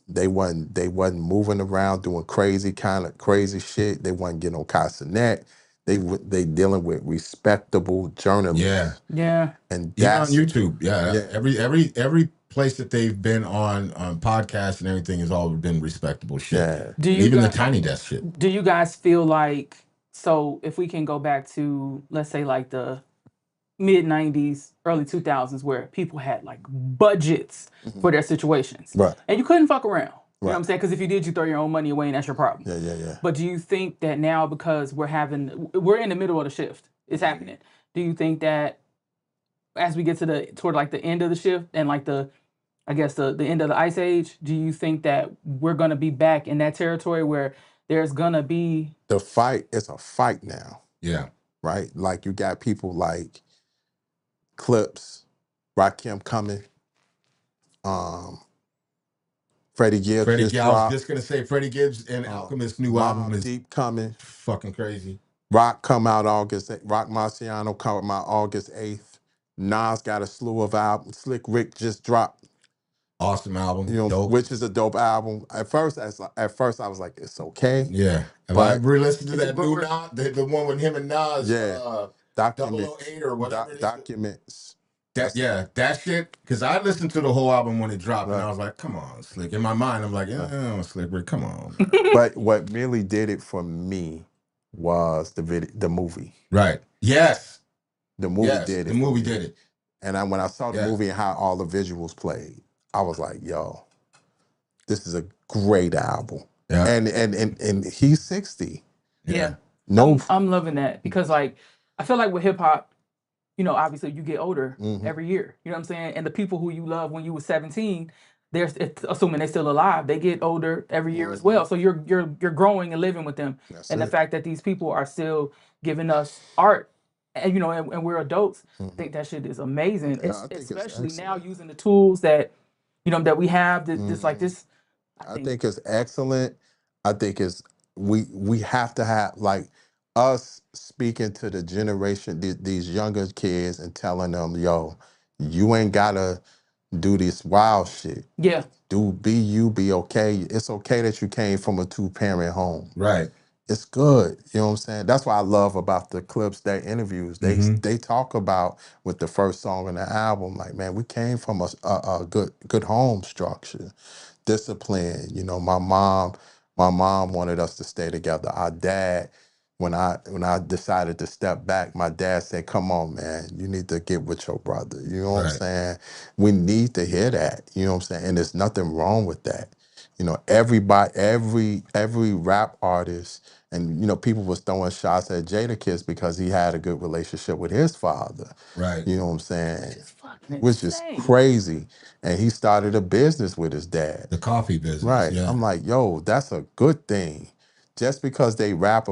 they wasn't moving around doing crazy shit. They wasn't getting on Castanet. They dealing with respectable journalists. Yeah. And even on that's YouTube. Every place that they've been on podcasts and everything has all been respectable shit. Yeah. Even the Tiny Desk shit. Do you guys feel like, so if we can go back to, let's say, like the mid 90s, early 2000s, where people had like budgets for their situations. Right. And you couldn't fuck around. You know Right. what I'm saying? Because if you did, you throw your own money away and that's your problem. Yeah. But do you think that now, because we're in the middle of the shift, it's happening. Do you think that as we get toward like the end of the shift and like the end of the ice age, do you think that we're going to be back in that territory where there's going to be the fight? It's a fight now. Yeah. Right? Like you got people like Clips, Rakim coming, Freddie Gibbs. I was just gonna say Freddie Gibbs and Alchemist's new album is Deep coming. Fucking crazy. Rock come out August. Rock Marciano come out August 8th. Nas got a slew of albums. Slick Rick just dropped. Awesome album. Dope. Which is a dope album. At first I was like, it's okay. Yeah. But I re-listened to that new Nas, the one with him and Nas. Yeah. 008 or whatever. Documents. That shit. Because I listened to the whole album when it dropped, and I was like, come on, Slick. In my mind, I'm like, Slick Rick, come on. But what really did it for me was the movie. Right. Yes. The movie did it. The movie did it. And when I saw the movie and how all the visuals played, I was like, yo, this is a great album. Yeah. And he's 60. Yeah. No, I'm loving that because like I feel like with hip hop, you know, obviously you get older every year. You know what I'm saying? And the people who you love when you were 17, they're assuming they're still alive. They get older every year as well. So you're growing and living with them. The fact that these people are still giving us art, and you know, and we're adults, I think that shit is amazing. Especially now using the tools that you know that we have. This like this. I think it's excellent. I think it's we have to have like us speaking to the generation, these younger kids, and telling them, yo, you ain't gotta do this wild shit. Yeah. Be you, be okay. It's okay that you came from a 2-parent home. Right. It's good. You know what I'm saying? That's what I love about the Clips, their interviews. They talk about with the first song on the album, like, man, we came from a good home structure, discipline. You know, my mom wanted us to stay together. Our dad, when I decided to step back, my dad said, come on, man, you need to get with your brother. You know what I'm saying? We need to hear that. You know what I'm saying? And there's nothing wrong with that. You know, everybody, every rap artist, and you know, people was throwing shots at Jadakiss because he had a good relationship with his father. Right. You know what I'm saying? Which is crazy. And he started a business with his dad. The coffee business. Right. Yeah. I'm like, yo, that's a good thing. Just because they rap,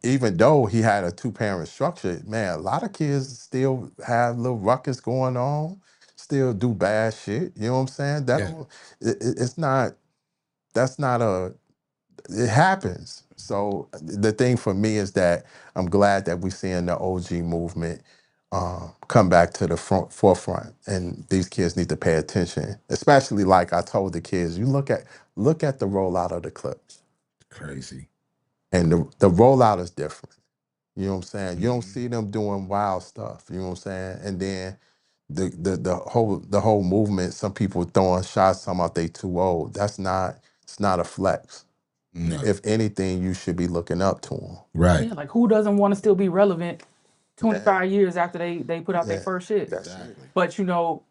even though he had a 2-parent structure, man, a lot of kids still have little ruckus going on, still do bad shit. You know what I'm saying? It's not, that's not it happens. So the thing for me is that I'm glad that we're seeing the OG movement come back to the forefront, and these kids need to pay attention. Especially like I told the kids, you look at the rollout of the Clips. Crazy. And the rollout is different. You know what I'm saying? You don't see them doing wild stuff. You know what I'm saying? And then the whole movement, some people throwing shots, talking about they too old. It's not a flex. No. If anything, you should be looking up to them. Right. Yeah, like who doesn't want to still be relevant 25 years after they put out their first shit? Exactly. But you know,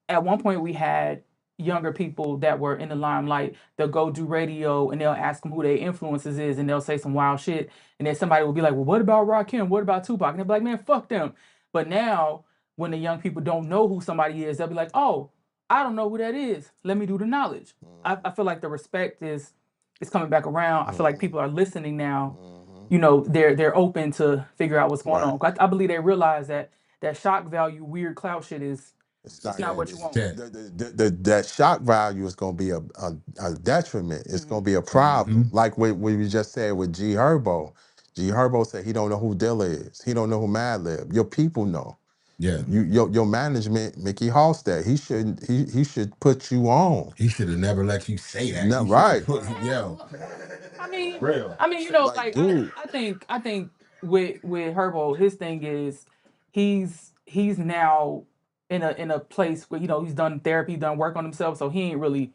at one point we had younger people that were in the limelight. They'll go do radio and they'll ask them who their influences is, and they'll say some wild shit. And then somebody will be like, well, what about Rakim? What about Tupac? And they'll be like, man, fuck them. But now, when the young people don't know who somebody is, they'll be like, oh, I don't know who that is. Let me do the knowledge. I feel like the respect is coming back around. I feel like people are listening now. You know, they're open to figure out what's going on. I believe they realize that shock value, weird clout shit is It's not what you want. That shock value is going to be a detriment. It's going to be a problem. Like what we just said with G Herbo. G Herbo said he don't know who Dilla is. He don't know who Madlib. Your people know. Yeah. Your management, Mickey Halstead, he should put you on. He should have never let you say that. No, right. I mean, Real. you know, like I think with Herbo, his thing is he's now in a place where, you know, he's done therapy, done work on himself, so he ain't really,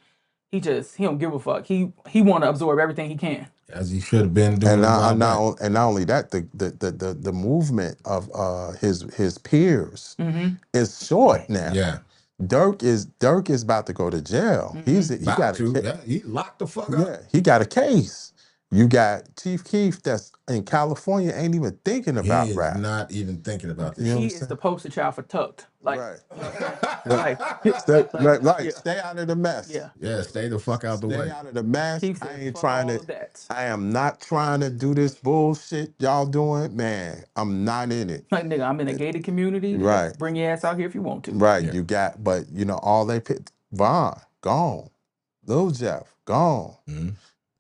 he don't give a fuck. He want to absorb everything he can, as he should have been doing. And not only that, the movement of his peers is short now. Yeah. Dirk is about to go to jail. He locked the fuck up. Yeah, he got a case. You got Chief Keef that's in California, ain't even thinking about rap. Not even thinking about this. He is the poster child for tucked. Like, right. Stay out of the mess. Yeah, stay the fuck out the way. Stay out of the mess. Keith I ain't trying to. that. I am not trying to do this bullshit y'all doing, man. I'm not in it. Like, nigga, I'm in a gated community. Right. Bring your ass out here if you want to. Right. Yeah. You got, but you know, all they picked, Von, gone. Lil Jeff, gone.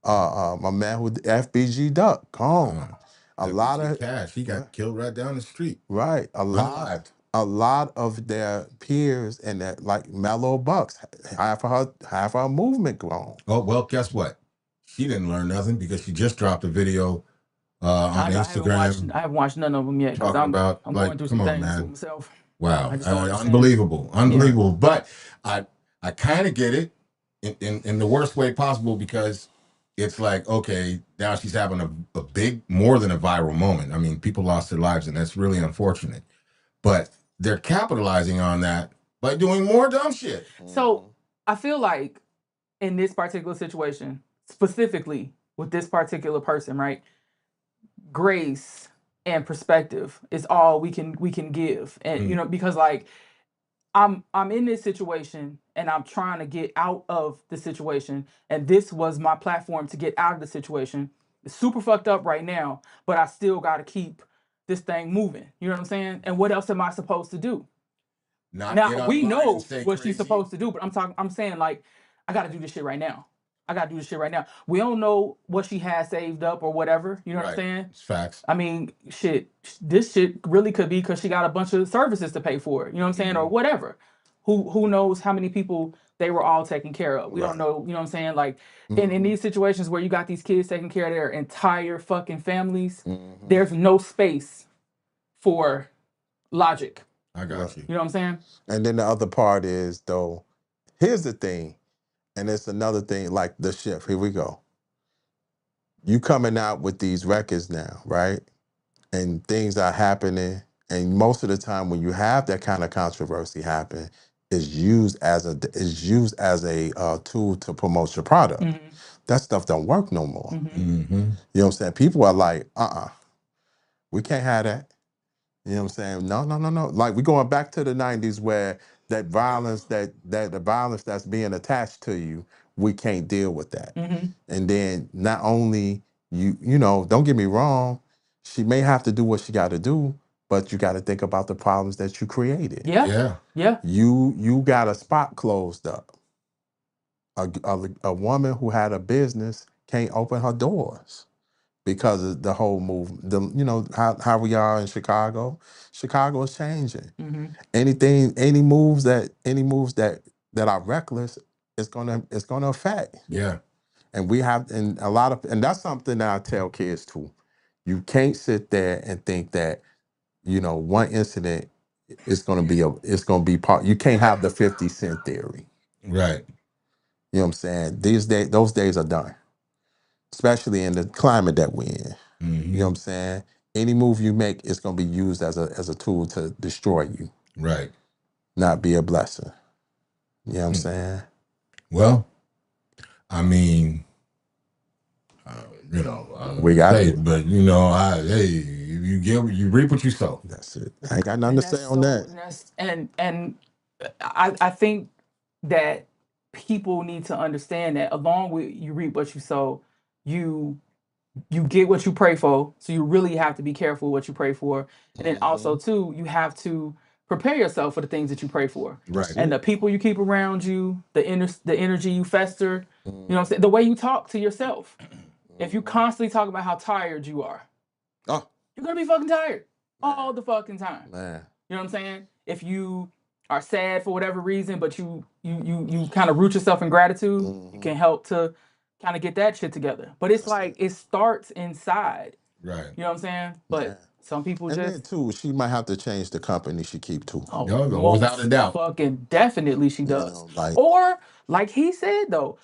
My man who FBG Duck, gone. A lot of Cash. He got killed right down the street. Right. A lot of their peers and that, like Mellow Bucks, half of her movement gone. Oh well, guess what? She didn't learn nothing because she just dropped a video on Instagram. I haven't watched none of them yet. Talking about, I'm like, going through come some on, things man. with myself. Wow, unbelievable. Yeah. But I kind of get it in the worst way possible, because it's like, okay, now she's having a big, more than a viral moment. I mean, people lost their lives, and that's really unfortunate. But they're capitalizing on that by doing more dumb shit. So I feel like in this particular situation, specifically with this particular person, right? Grace and perspective is all we can give, and you know, because like I'm in this situation and I'm trying to get out of the situation, and this was my platform to get out of the situation. It's super fucked up right now, but I still got to keep this thing moving. You know what I'm saying? And what else am I supposed to do? Now we know what she's supposed to do, but I'm saying, like, I got to do this shit right now. We don't know what she has saved up or whatever. You know what I'm saying? It's facts. I mean, shit, this shit really could be because she got a bunch of services to pay for. You know what I'm saying? Or whatever. Who knows how many people they were all taking care of. We don't know. You know what I'm saying? Like, in these situations where you got these kids taking care of their entire fucking families, there's no space for logic. I got you. You know what I'm saying? And then the other part is, though, here's the thing, and it's another thing, like the shift. Here we go. You coming out with these records now, right? And things are happening, and most of the time when you have that kind of controversy happen, is used as a tool to promote your product. That stuff don't work no more. You know what I'm saying? People are like, we can't have that. You know what I'm saying? No. Like, we going back to the 90s where that violence, that the violence that's being attached to you, we can't deal with that. And then not only you know, don't get me wrong, she may have to do what she got to do, but you got to think about the problems that you created. Yeah. You got a spot closed up. A woman who had a business can't open her doors because of the whole movement. You know how we are in Chicago. Chicago is changing. Any moves that are reckless, it's gonna affect. Yeah. And we have, and that's something that I tell kids too. You can't sit there and think that, you know, one incident is gonna be part. You can't have the 50 Cent theory. Right. You know what I'm saying? Those days are done. Especially in the climate that we're in. You know what I'm saying? Any move you make is going to be used as a tool to destroy you. Right. Not be a blessing. You know what I'm saying? Well, I mean, you know, we got it, but you know, you reap what you sow. That's it. I ain't got nothing to say on that. And I think that people need to understand that along with you reap what you sow, you get what you pray for. So you really have to be careful what you pray for. And then also too, you have to prepare yourself for the things that you pray for. Right. And the people you keep around you, the energy you fester, you know what I'm saying? The way you talk to yourself. If you constantly talk about how tired you are, Oh, you're gonna be fucking tired all the fucking time. man. You know what I'm saying? If you are sad for whatever reason, but you kind of root yourself in gratitude, you can help to kind of get that shit together. But it's like it starts inside. Right. You know what I'm saying? But some people And then just too, she might have to change the company she keep too. Without a doubt. Fucking definitely she does. know, like- Or like he said though,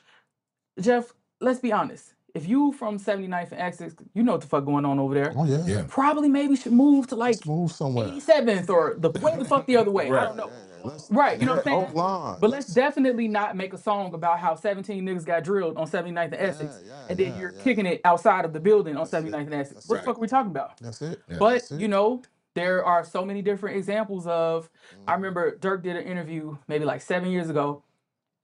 Jeff, let's be honest. If you from 79th and Essex, you know what the fuck going on over there. Oh yeah. Yeah. Probably maybe should move to like Let's move somewhere. 87th or the way the fuck the other way. I don't know. Right, you know what I'm saying? Oak Lawn. But let's definitely not make a song about how 17 niggas got drilled on 79th and Essex, and then you're kicking it outside of the building on 79th and Essex. What the fuck are we talking about? That's it. Yeah, But that's it. you know, there are so many different examples of. I remember Dirk did an interview maybe like 7 years ago,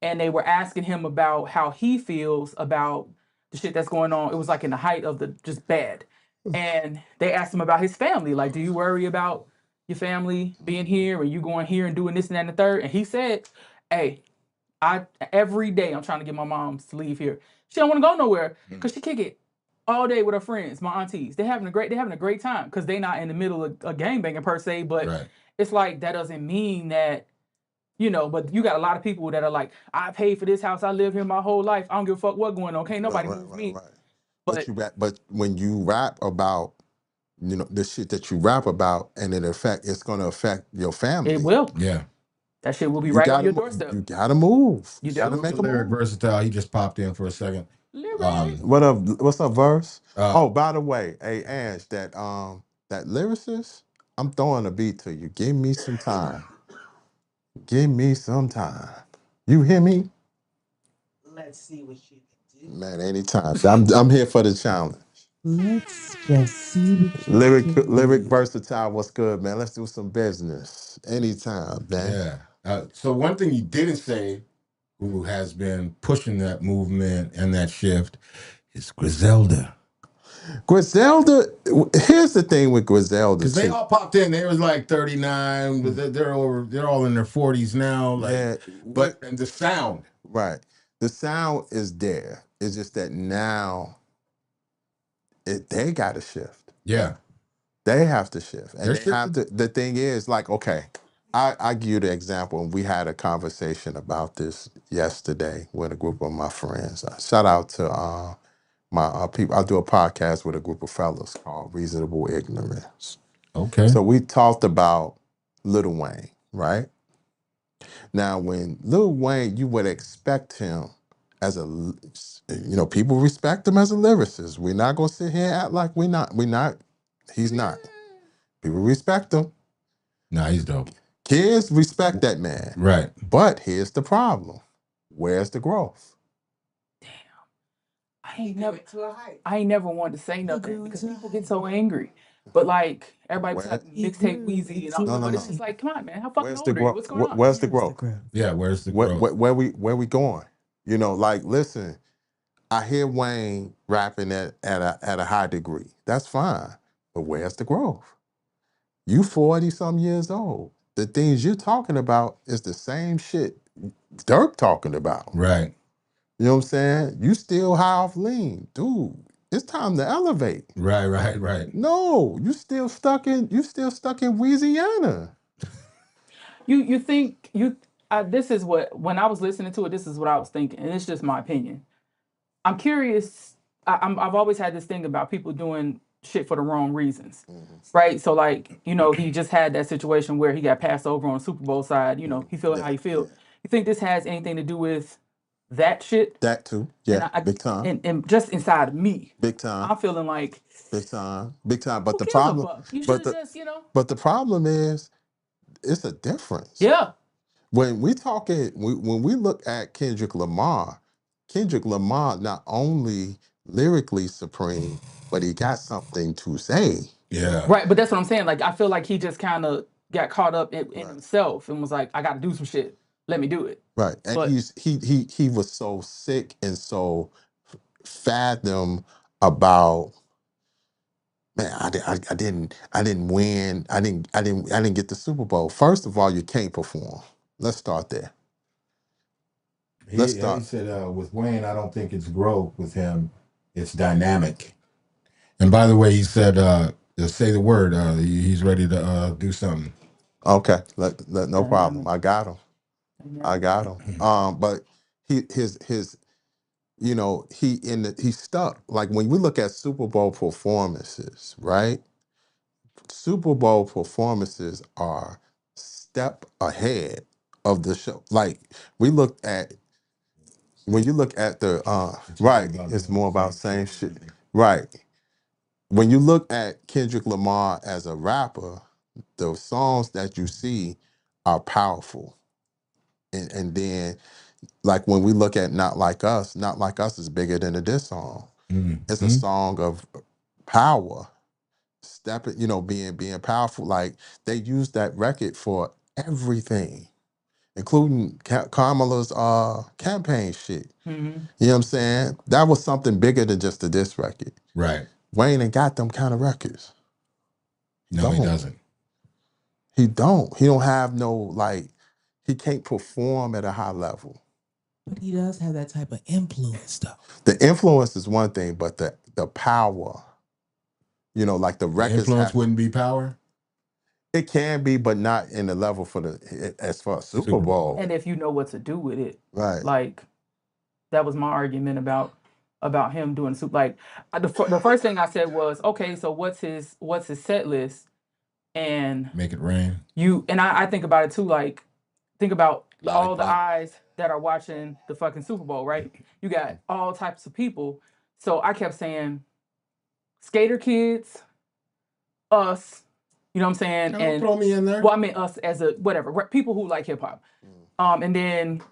and they were asking him about how he feels about the shit that's going on. It was like in the height of the just bad, and they asked him about his family. Like, do you worry about your family being here and you going here and doing this and that and the third? And he said, "Hey, every day I'm trying to get my mom to leave here. She don't want to go nowhere because she kick it all day with her friends, my aunties. They're having a great time because they not in the middle of a gangbanging per se, but it's like that doesn't mean that, you know, but you got a lot of people that are like, I paid for this house, I live here my whole life, I don't give a fuck what going on. Can't nobody move me. Right. But when you rap about, you know, the shit that you rap about, and it's gonna affect your family. It will. Yeah. That shit will be right on your doorstep. You gotta move. You gotta do. make a Lyric move. Versatile. He just popped in for a second. What up? What's up, Verse? Oh, by the way, hey Ash, that lyricist, I'm throwing a beat to you. Give me some time. Give me some time. You hear me? Let's see what you can do. Man, anytime. I'm here for the challenge. Let's just see what you can Lyric do. Versatile, what's good, man? Let's do some business. Anytime, man. Yeah. So one thing you didn't say, who has been pushing that movement and that shift, is Griselda. Griselda, here's the thing with Griselda. Because they all popped in. They was like 39, but they're all in their 40s now. Like, Yeah, and the sound. Right. The sound is there. It's just that now they got to shift. Yeah. They have to shift. And They're they have to. The thing is, like, okay, I give you the example, and we had a conversation about this yesterday with a group of my friends. Shout out to my people. I do a podcast with a group of fellas called Reasonable Ignorance. Okay. So we talked about Lil Wayne, right? Now, when Lil Wayne, you would expect him as a, you know, people respect him as a lyricist. We're not gonna sit here and act like we're not. He's not. People respect him. Nah, he's dope. Kids respect that man. Right. But here's the problem. Where's the growth? I ain't never wanted to say nothing because people get so angry. But like everybody was like mixtape Wheezy and all that. But it's just like, come on, man, how fucking old are you? What's going on? Where's the growth? Yeah, where's the growth? Where we going? You know, like, listen, I hear Wayne rapping at a high degree. That's fine. But where's the growth? You 40-some years old. The things you're talking about is the same shit Dirk talking about. Right. You know what I'm saying? You still high off lean. Dude, it's time to elevate. Right. No, you still stuck in Louisiana. You think this is what, when I was listening to it, this is what I was thinking, and it's just my opinion. I'm curious. I've always had this thing about people doing shit for the wrong reasons, right? So like, you know, he just had that situation where he got passed over on the Super Bowl side. You know, he feeling how he feel. You think this has anything to do with that shit? That too, yeah, big time. And just inside me, big time. I'm feeling like big time. But the gives a problem, fuck? You should just, you know. But the problem is, it's a difference. Yeah. When we look at Kendrick Lamar not only lyrically supreme, but he got something to say. Yeah. Right, but that's what I'm saying. Like, I feel like he just kind of got caught up in himself and was like, I got to do some shit. Let me do it. Right, and but, he was so sick and so fathom about Man, I didn't win. I didn't get the Super Bowl. First of all, you can't perform. Let's start there. He said with Wayne, I don't think it's growth with him. It's dynamic. And by the way, he said, just say the word. He's ready to do something. Okay, no problem. I got him. But his he stuck. Like when we look at Super Bowl performances, right? Super Bowl performances are step ahead of the show. Like we look at when you look at the right, it's more about same shit. Right. When you look at Kendrick Lamar as a rapper, the songs that you see are powerful. And then like when we look at Not Like Us, Not Like Us is bigger than a diss song. It's a song of power. Being powerful. Like they use that record for everything, including Kamala's campaign shit. Mm-hmm. You know what I'm saying? That was something bigger than just a diss record. Right. Wayne ain't got them kind of records. No, he doesn't. He don't. He don't have no, like, he can't perform at a high level. But he does have that type of influence, though. The influence is one thing, but the power, like the records. Influence wouldn't be power? It can be, but not in the level as far as Super Bowl. And if you know what to do with it. Right. Like, that was my argument about him doing Super. Like, the first thing I said was, okay, so what's his set list? And Make it rain. I think about it too, like, think about Lollipop. all the eyes that are watching the fucking Super Bowl, right? You got all types of people. So I kept saying, skater kids, us, you know what I'm saying? And throw me in there. Well, I mean us as a whatever, people who like hip hop. And then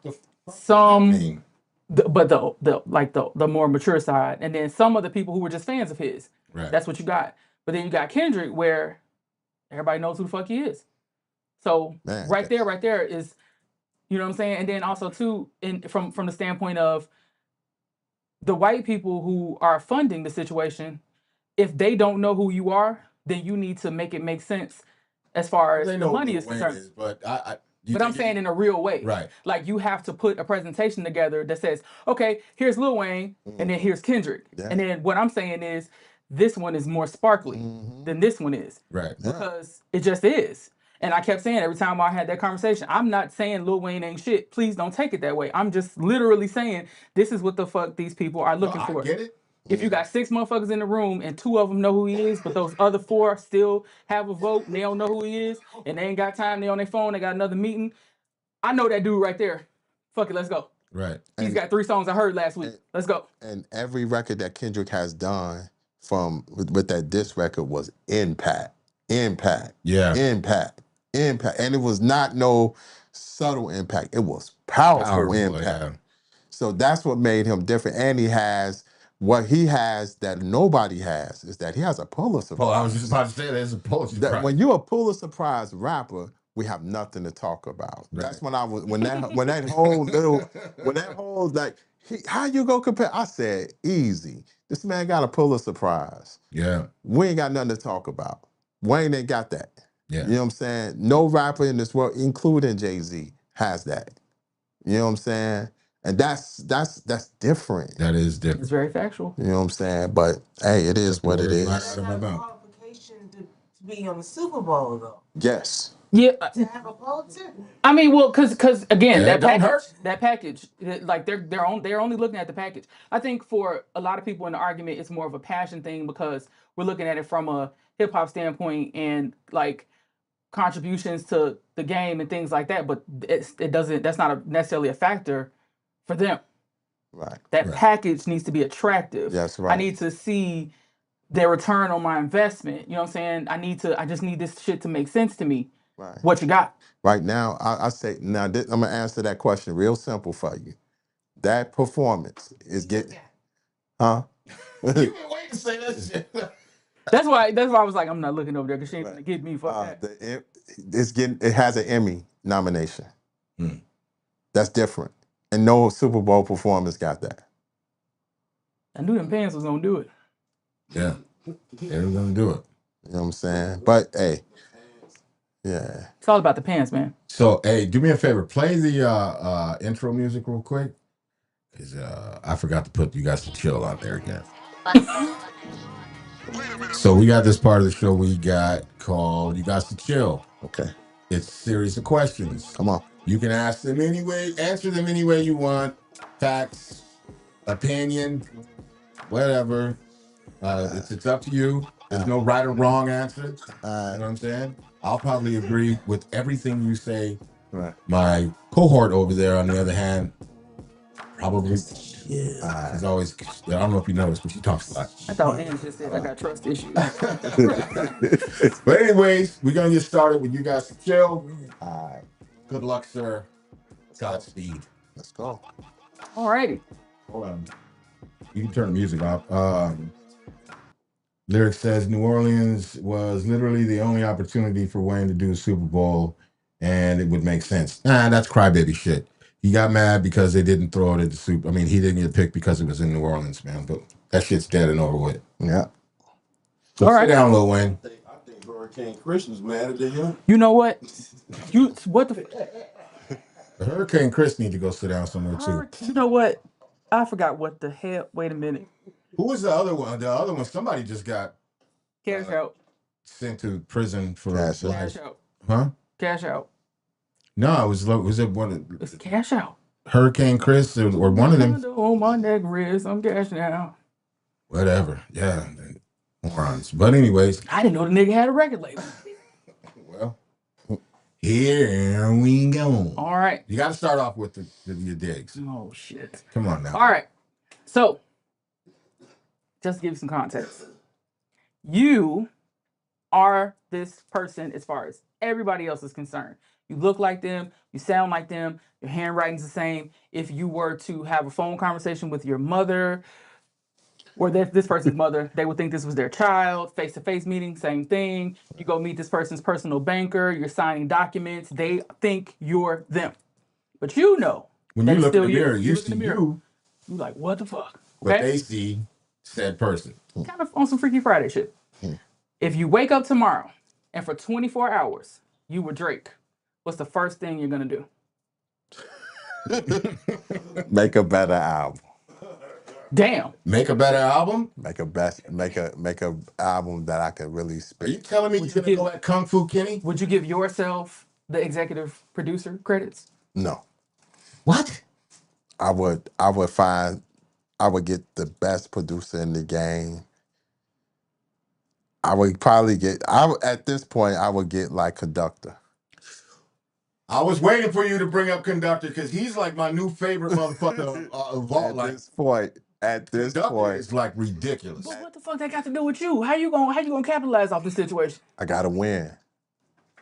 some the more mature side, and then some of the people who were just fans of his. Right. That's what you got. But then you got Kendrick, where everybody knows who the fuck he is. So right there is, you know what I'm saying? And then also too, from the standpoint of the white people who are funding the situation, if they don't know who you are, then you need to make it make sense as far as the money is concerned. But I'm saying in a real way. Right. Like you have to put a presentation together that says, okay, here's Lil Wayne, and then here's Kendrick. Yeah. And then what I'm saying is this one is more sparkly than this one is. Right. Because it just is. And I kept saying every time I had that conversation, I'm not saying Lil Wayne ain't shit. Please don't take it that way. I'm just literally saying this is what the fuck these people are looking for. I get it. If you got 6 motherfuckers in the room and 2 of them know who he is, but those other 4 still have a vote and they don't know who he is, and they ain't got time, they on their phone, they got another meeting, I know that dude right there. Fuck it, let's go. Right. He's got 3 songs I heard last week. Let's go. And every record that Kendrick has done with that diss record was impact. Yeah. Impact. And it was not no subtle impact. It was powerful impact. Yeah. So that's what made him different. And what he has that nobody has is that he has a Pulitzer Prize. Oh, I was just about to say there's a Pulitzer Prize. When you're a Pulitzer Prize rapper, we have nothing to talk about. Right. That's when that whole like, how you go compare? I said, easy. This man got a Pulitzer Prize. Yeah. We ain't got nothing to talk about. Wayne ain't got that. Yeah. You know what I'm saying? No rapper in this world, including Jay-Z, has that. You know what I'm saying? And that's different. That is different. It's very factual. You know what I'm saying? But hey, it is what it is. That's not a qualification to be on the Super Bowl, though. Yes. Yeah. To have a Pulitzer? I mean, well, because again, Yeah, that package, like they're only looking at the package. I think for a lot of people in the argument, it's more of a passion thing because we're looking at it from a hip hop standpoint and like contributions to the game and things like that. But that's not necessarily a factor for them. Right. That package needs to be attractive. That's right. I need to see their return on my investment. You know what I'm saying? I just need this shit to make sense to me. Right. What you got? Right now, I say, I'm going to answer that question real simple for you. That performance is getting, huh? You been waiting to say that shit. That's why I was like, I'm not looking over there because she ain't gonna get me. Fuck that. It has an Emmy nomination. That's different. And no Super Bowl performance got that. I knew them pants was gonna do it. Yeah. They were gonna do it. You know what I'm saying? But hey, yeah. It's all about the pants, man. So, hey, do me a favor. Play the intro music real quick. Because I forgot to put You Got to Chill on there again. So we got this part of the show we got called You Got to Chill. Okay. It's a series of questions. Come on. You can ask them any way, answer them any way you want. Facts, opinion, whatever. It's up to you. There's no right or wrong answer. You know what I'm saying? I'll probably agree with everything you say. Right. My cohort over there, on the other hand, probably. Yeah. She's always, I don't know if you noticed, but she talks a lot. I thought Ann just said I got trust issues. But anyways, we're going to get started with You Guys to Chill. All right. Good luck, sir. Godspeed. Let's go. All righty. Hold on. You can turn the music off. Lyric says New Orleans was literally the only opportunity for Wayne to do a Super Bowl, and it would make sense. Nah, that's crybaby shit. He got mad because they didn't throw it at the Super. I mean, he didn't get picked because it was in New Orleans, man. But that shit's dead and over with. Yeah. So sit down, Lil Wayne. I think Hurricane Chris was mad at him. You know what? What the? The Hurricane Chris need to go sit down somewhere too. You know what? I forgot what the hell. Wait a minute. Who was the other one? The other one, somebody just got Cash out. sent to prison for Cash Cash out. Huh? Cash out. No, was it one of It's cash out. Hurricane Chris or one of them? On my neck wrist, I'm cashing out. Whatever. Yeah. Morons. But anyways. I didn't know the nigga had a record label. Well, here we go. All right. You got to start off with your digs. Oh, shit. Come on now. All right. So, just to give you some context. You are this person as far as everybody else is concerned. You look like them. You sound like them. Your handwriting's the same. If you were to have a phone conversation with your mother or this person's mother, they would think this was their child. Face-to-face meeting, same thing. You go meet this person's personal banker. You're signing documents. They think you're them. But you know. When you look in the mirror, you see you. You're like, what the fuck? Okay? But they see said person. Kind of on some Freaky Friday shit. If you wake up tomorrow and for 24 hours you were Drake, what's the first thing you're gonna do? Make a better album. Damn. Make a better album? Make a album that I could really spit. Are you telling me you're gonna go at Kung Fu Kenny? Would you give yourself the executive producer credits? No. What? I would get the best producer in the game. I would probably at this point I would get like Conductor. I was waiting for you to bring up Conductor because he's like my new favorite motherfucker of all. At this Conductor point, is like ridiculous. But what the fuck that got to do with you? How you gonna capitalize off this situation? I gotta win.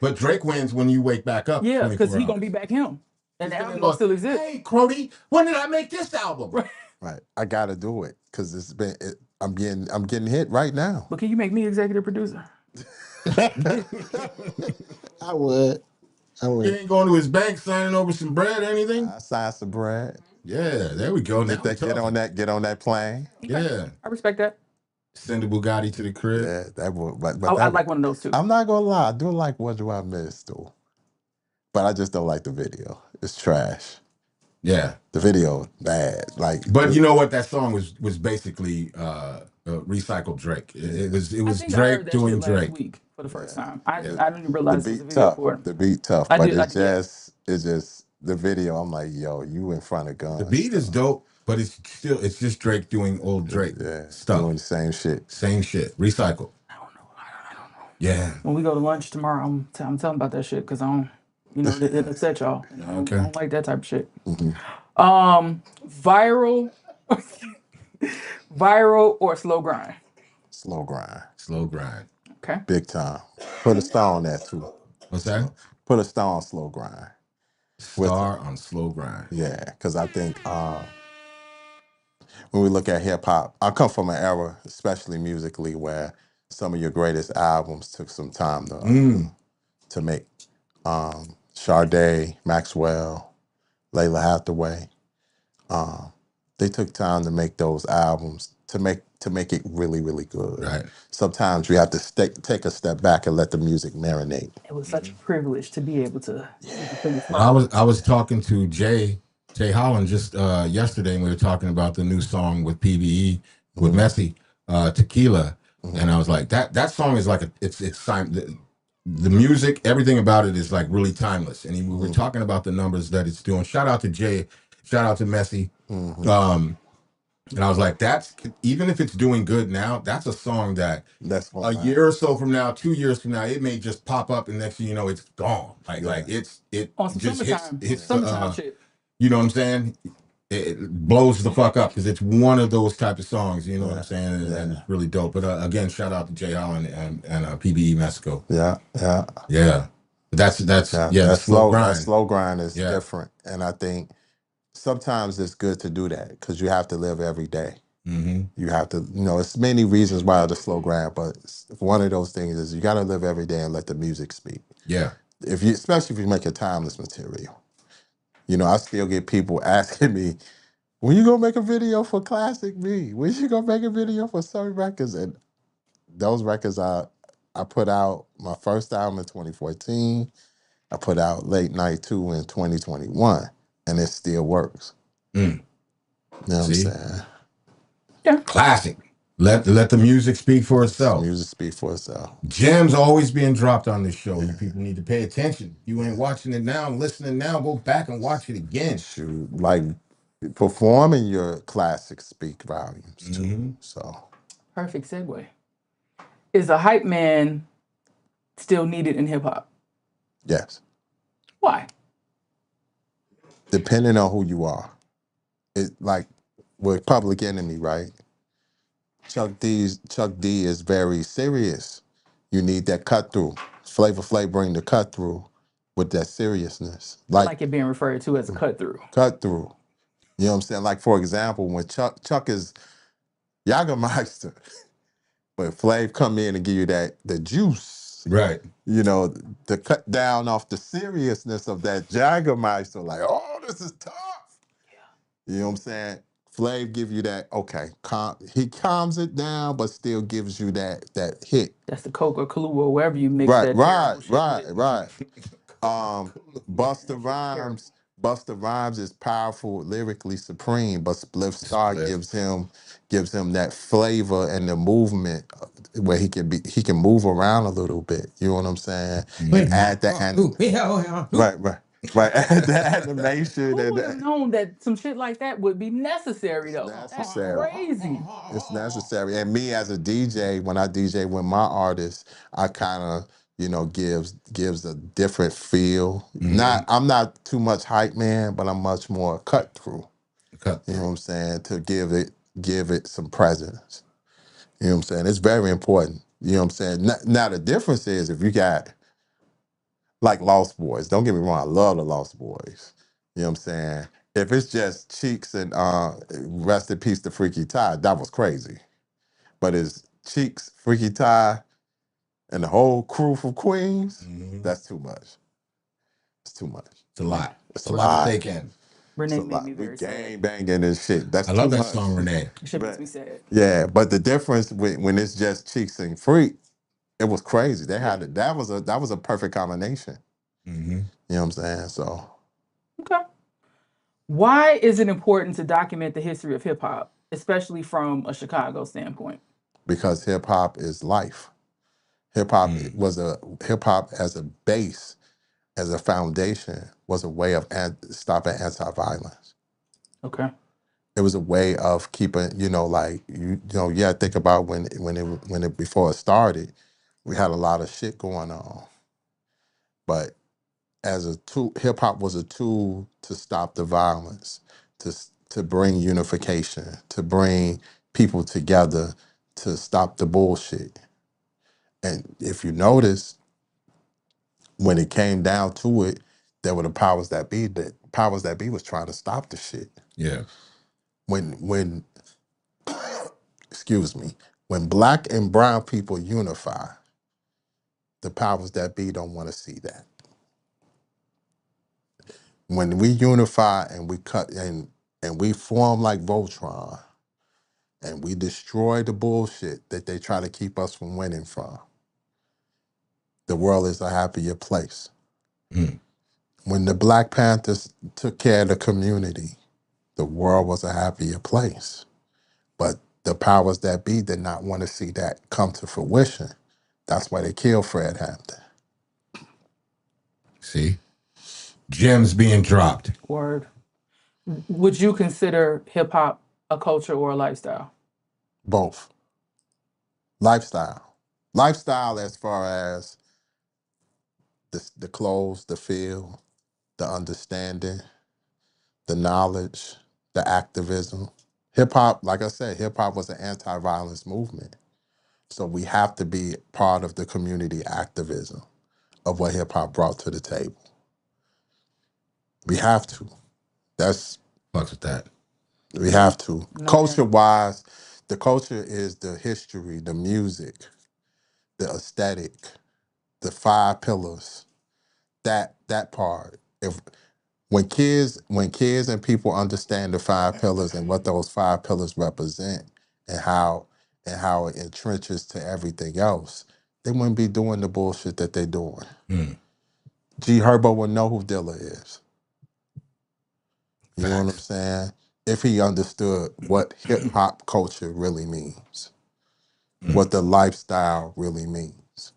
But Drake wins when you wake back up. Yeah, because he's gonna be back him. And the album gonna still exist. Hey, Crody, when did I make this album? Right. I gotta do it because I'm getting hit right now. But can you make me executive producer? I would. You ain't going to his bank signing over some bread or anything? I sign some bread. Yeah, there we go. Get on that plane. Yeah. I respect that. Send a Bugatti to the crib. Yeah, that would. But I'd like one of those too. I'm not gonna lie. I do like What Do I Miss though, but I just don't like the video. It's trash. Yeah, the video bad. But you know what? That song was basically recycled Drake. It was Drake doing Drake. Last week for the first time. I didn't realize it was a video for it. The beat tough, but it's just the video. I'm like, yo, you in front of guns. The beat is dope, but it's just Drake doing old Drake stuff. Doing the same shit. Recycled. I don't know. Yeah. When we go to lunch tomorrow, I'm telling about that shit because I don't, it upset y'all. I don't like that type of shit. Mm-hmm. Viral or slow grind? Slow grind. Slow grind. Okay. Big time. Put a star on that too. What's that? Put a star on slow grind. Star on slow grind. Yeah, because I think when we look at hip hop, I come from an era, especially musically, where some of your greatest albums took some time to make. Sade, Maxwell, Layla Hathaway. They took time to make those albums to make it really, really good. Right. Sometimes you have to take a step back and let the music marinate. It was such a privilege to be able to. I was talking to Jay Holland just yesterday, and we were talking about the new song with PBE with Messi, Tequila, and I was like, that song is like it's the music, everything about it is like really timeless. And we were talking about the numbers that it's doing. Shout out to Jay, shout out to Messi. And I was like, that's, even if it's doing good now, that's a song that a year or so from now, 2 years from now, it may just pop up, and next thing you know, it's gone. Like it On some just hits summertime shit. you know what I'm saying? It blows the fuck up because it's one of those type of songs, you know what I'm saying? And it's really dope. But again, shout out to Jay Holland and PBE Mexico. Yeah. That's the slow grind. That slow grind is different, and I think sometimes it's good to do that because you have to live every day. You have to, it's many reasons why the slow grind, but one of those things is you got to live every day and let the music speak. Yeah. Especially if you make a timeless material. I still get people asking me, when you gonna make a video for Classic Me? When you gonna make a video for certain records? And those records I put out my first album in 2014. I put out Late Night 2 in 2021, and it still works. You know what I'm saying? Yeah. Classic. Let the music speak for itself. Music speak for itself. Gems always being dropped on this show. You people need to pay attention. You ain't watching it now, listening now, go back and watch it again. Shoot, like performing your classics speak volumes too. So perfect segue. Is a hype man still needed in hip hop? Yes. Why? Depending on who you are. It like with Public Enemy, right? Chuck D is very serious. You need that cut through. Flavor Flav bring the cut through with that seriousness. Like it being referred to as a cut through. Cut through. You know what I'm saying? Like, for example, when Chuck is Jagermeister, but Flav come in and give you the juice. Right. To cut down off the seriousness of that Jagermeister, like, oh, this is tough. Yeah. You know what I'm saying? Flav give you that, okay, he calms it down, but still gives you that hit. That's the Coca Kahlua, wherever you mix that. Right. Busta Rhymes is powerful, lyrically supreme, but Spliff Star gives him that flavor and the movement where he can move around a little bit. You know what I'm saying? And add that add the animation. Who would have known that some shit like that would be necessary though? That's crazy. It's necessary. And me as a DJ, when I DJ with my artists, I kind of gives a different feel. I'm not too much hype man, but I'm much more cut through. You know what I'm saying? To give it some presence. You know what I'm saying? It's very important. You know what I'm saying? Now the difference is if you got like Lost Boys. Don't get me wrong, I love the Lost Boys. You know what I'm saying? If it's just Cheeks and rest in peace to Freaky Ty, that was crazy. But it's Cheeks, Freaky Ty, and the whole crew from Queens, that's too much. It's too much. It's a lot. It's a lot to take in. Renee made me very sad. sad. Banging and shit. That's I love too that much. song, Renee. Shit makes me sad. Yeah, but the difference when it's just Cheeks and Freak, it was crazy. They had it. That was a perfect combination. You know what I'm saying? So okay. Why is it important to document the history of hip hop, especially from a Chicago standpoint? Because hip hop is life. Hip hop as a base, as a foundation, was a way of stopping anti-violence. Okay. It was a way of keeping, think about when it before it started, we had a lot of shit going on. But as a tool, hip hop was a tool to stop the violence, to bring unification, to bring people together, to stop the bullshit. And if you notice, when it came down to it, there were the powers that be. The powers that be was trying to stop the shit. Yeah. When excuse me, when black and brown people unify, the powers that be don't want to see that. When we unify and we cut and we form like Voltron, and we destroy the bullshit that they try to keep us from winning from, the world is a happier place. When the Black Panthers took care of the community, the world was a happier place. But the powers that be did not want to see that come to fruition. That's why they killed Fred Hampton. See? Gems being dropped. Word. Would you consider hip hop a culture or a lifestyle? Both. Lifestyle. Lifestyle as far as the clothes, the feel, the understanding, the knowledge, the activism. Hip hop, like I said, hip hop was an anti-violence movement. So we have to be part of the community activism of what hip hop brought to the table. We have to. That's Fucks with that. We have to. No, Culture wise, the culture is the history, the music, the aesthetic, the 5 pillars. That part. If when kids and people understand the 5 pillars and what those 5 pillars represent and how it entrenches to everything else, they wouldn't be doing the bullshit that they're doing. G Herbo would know who Dilla is. You know what I'm saying? If he understood what hip hop culture really means, what the lifestyle really means.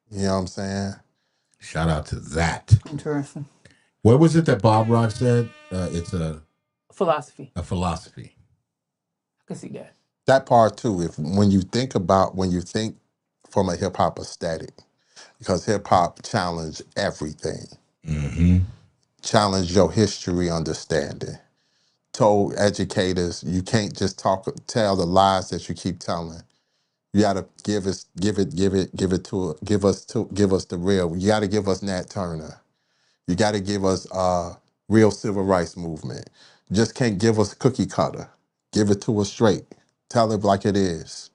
You know what I'm saying? Shout out to that. Interesting. What was it that Bob Rock said? It's a Philosophy. philosophy. I can see that. That part too. When you think from a hip hop aesthetic, because hip hop challenged everything, challenged your history understanding, told educators you can't just tell the lies that you keep telling. You gotta give us the real. You gotta give us Nat Turner. You gotta give us real civil rights movement. Just can't give us cookie cutter. Give it to us straight. Tell it like it is.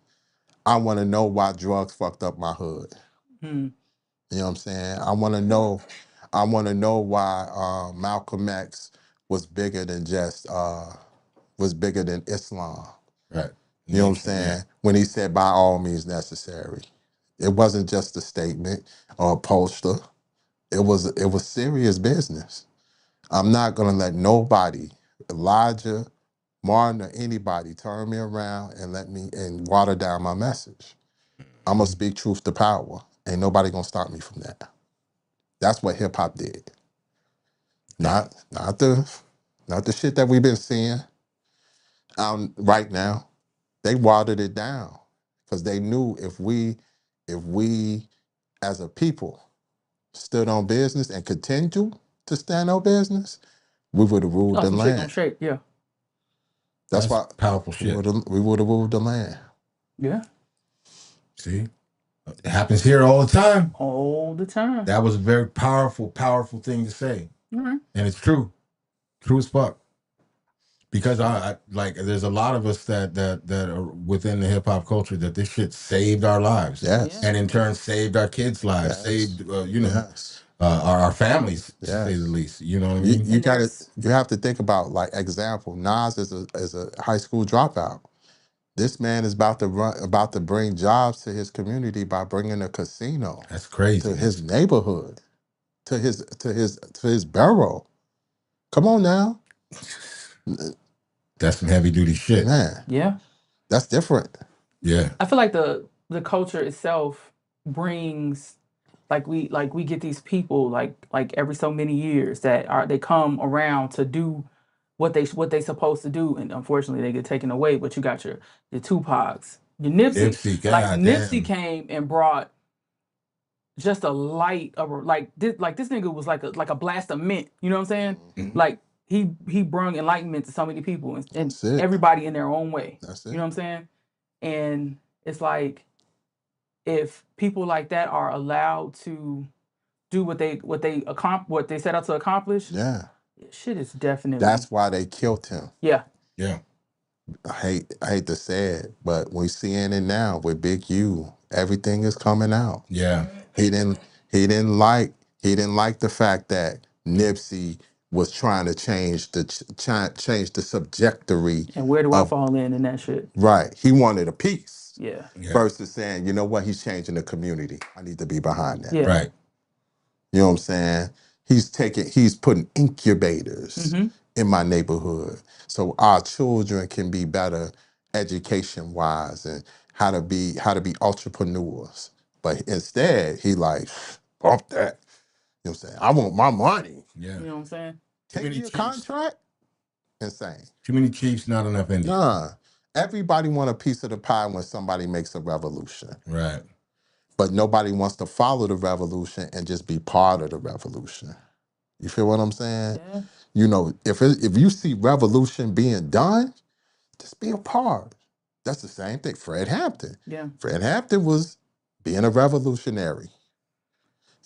I wanna know why drugs fucked up my hood. You know what I'm saying? I wanna know why Malcolm X was bigger than Islam. Right. You know what I'm saying? When he said by all means necessary. It wasn't just a statement or a poster. It was serious business. I'm not gonna let nobody, Elijah, Martin, or anybody turn me around and water down my message. I'm gonna speak truth to power. Ain't nobody gonna stop me from that. That's what hip hop did. Not the shit that we've been seeing right now. They watered it down because they knew if we as a people stood on business and continue to stand on business, we would have ruled the Some shit land. don't shake, yeah. That's why powerful shit. We would have ruled the land. Yeah. See? It happens here all the time. All the time. That was a very powerful thing to say. And it's true. True as fuck. Because I like there's a lot of us that are within the hip hop culture that this shit saved our lives. Yes. And in turn saved our kids' lives, saved our families, to say the least. You know what I mean? You have to think about, like, example, Nas is a high school dropout. This man is about to bring jobs to his community by bringing a casino. That's crazy. To his neighborhood, to his borough. Come on now. That's some heavy duty shit. Man. Yeah. That's different. Yeah. I feel like the culture itself brings we get these people like every so many years that they come around to do what they supposed to do, and unfortunately they get taken away. But you got your Tupacs, your Nipsey. Nipsey came and brought just a light of this nigga was like a blast of mint. You know what I'm saying? Like he brought enlightenment to so many people and everybody in their own way. That's it. You know what I'm saying? And it's like if people like that are allowed to do what they set out to accomplish, shit is definitely. That's why they killed him. Yeah. Yeah. I hate to say it, but we're seeing it now with Big U. Everything is coming out. Yeah. He didn't like the fact that Nipsey was trying to change the change the subjectory. And where do I of fall in that shit? right. He wanted a peace Yeah. versus saying, you know what, he's changing the community. I need to be behind that. Yeah. Right. You know what I'm saying? He's putting incubators Mm-hmm. in my neighborhood so our children can be better education wise and how to be entrepreneurs. But instead, he like, bump that. You know what I'm saying? I want my money. Yeah. You know what I'm saying? Take many me a chiefs. contract? Insane. Too many chiefs, not enough Indians. Nah. Everybody want a piece of the pie when somebody makes a revolution. Right. But nobody wants to follow the revolution and just be part of the revolution. You feel what I'm saying? Yeah. You know, if you see revolution being done, just be a part. That's the same thing. Fred Hampton. Yeah. Fred Hampton was being a revolutionary.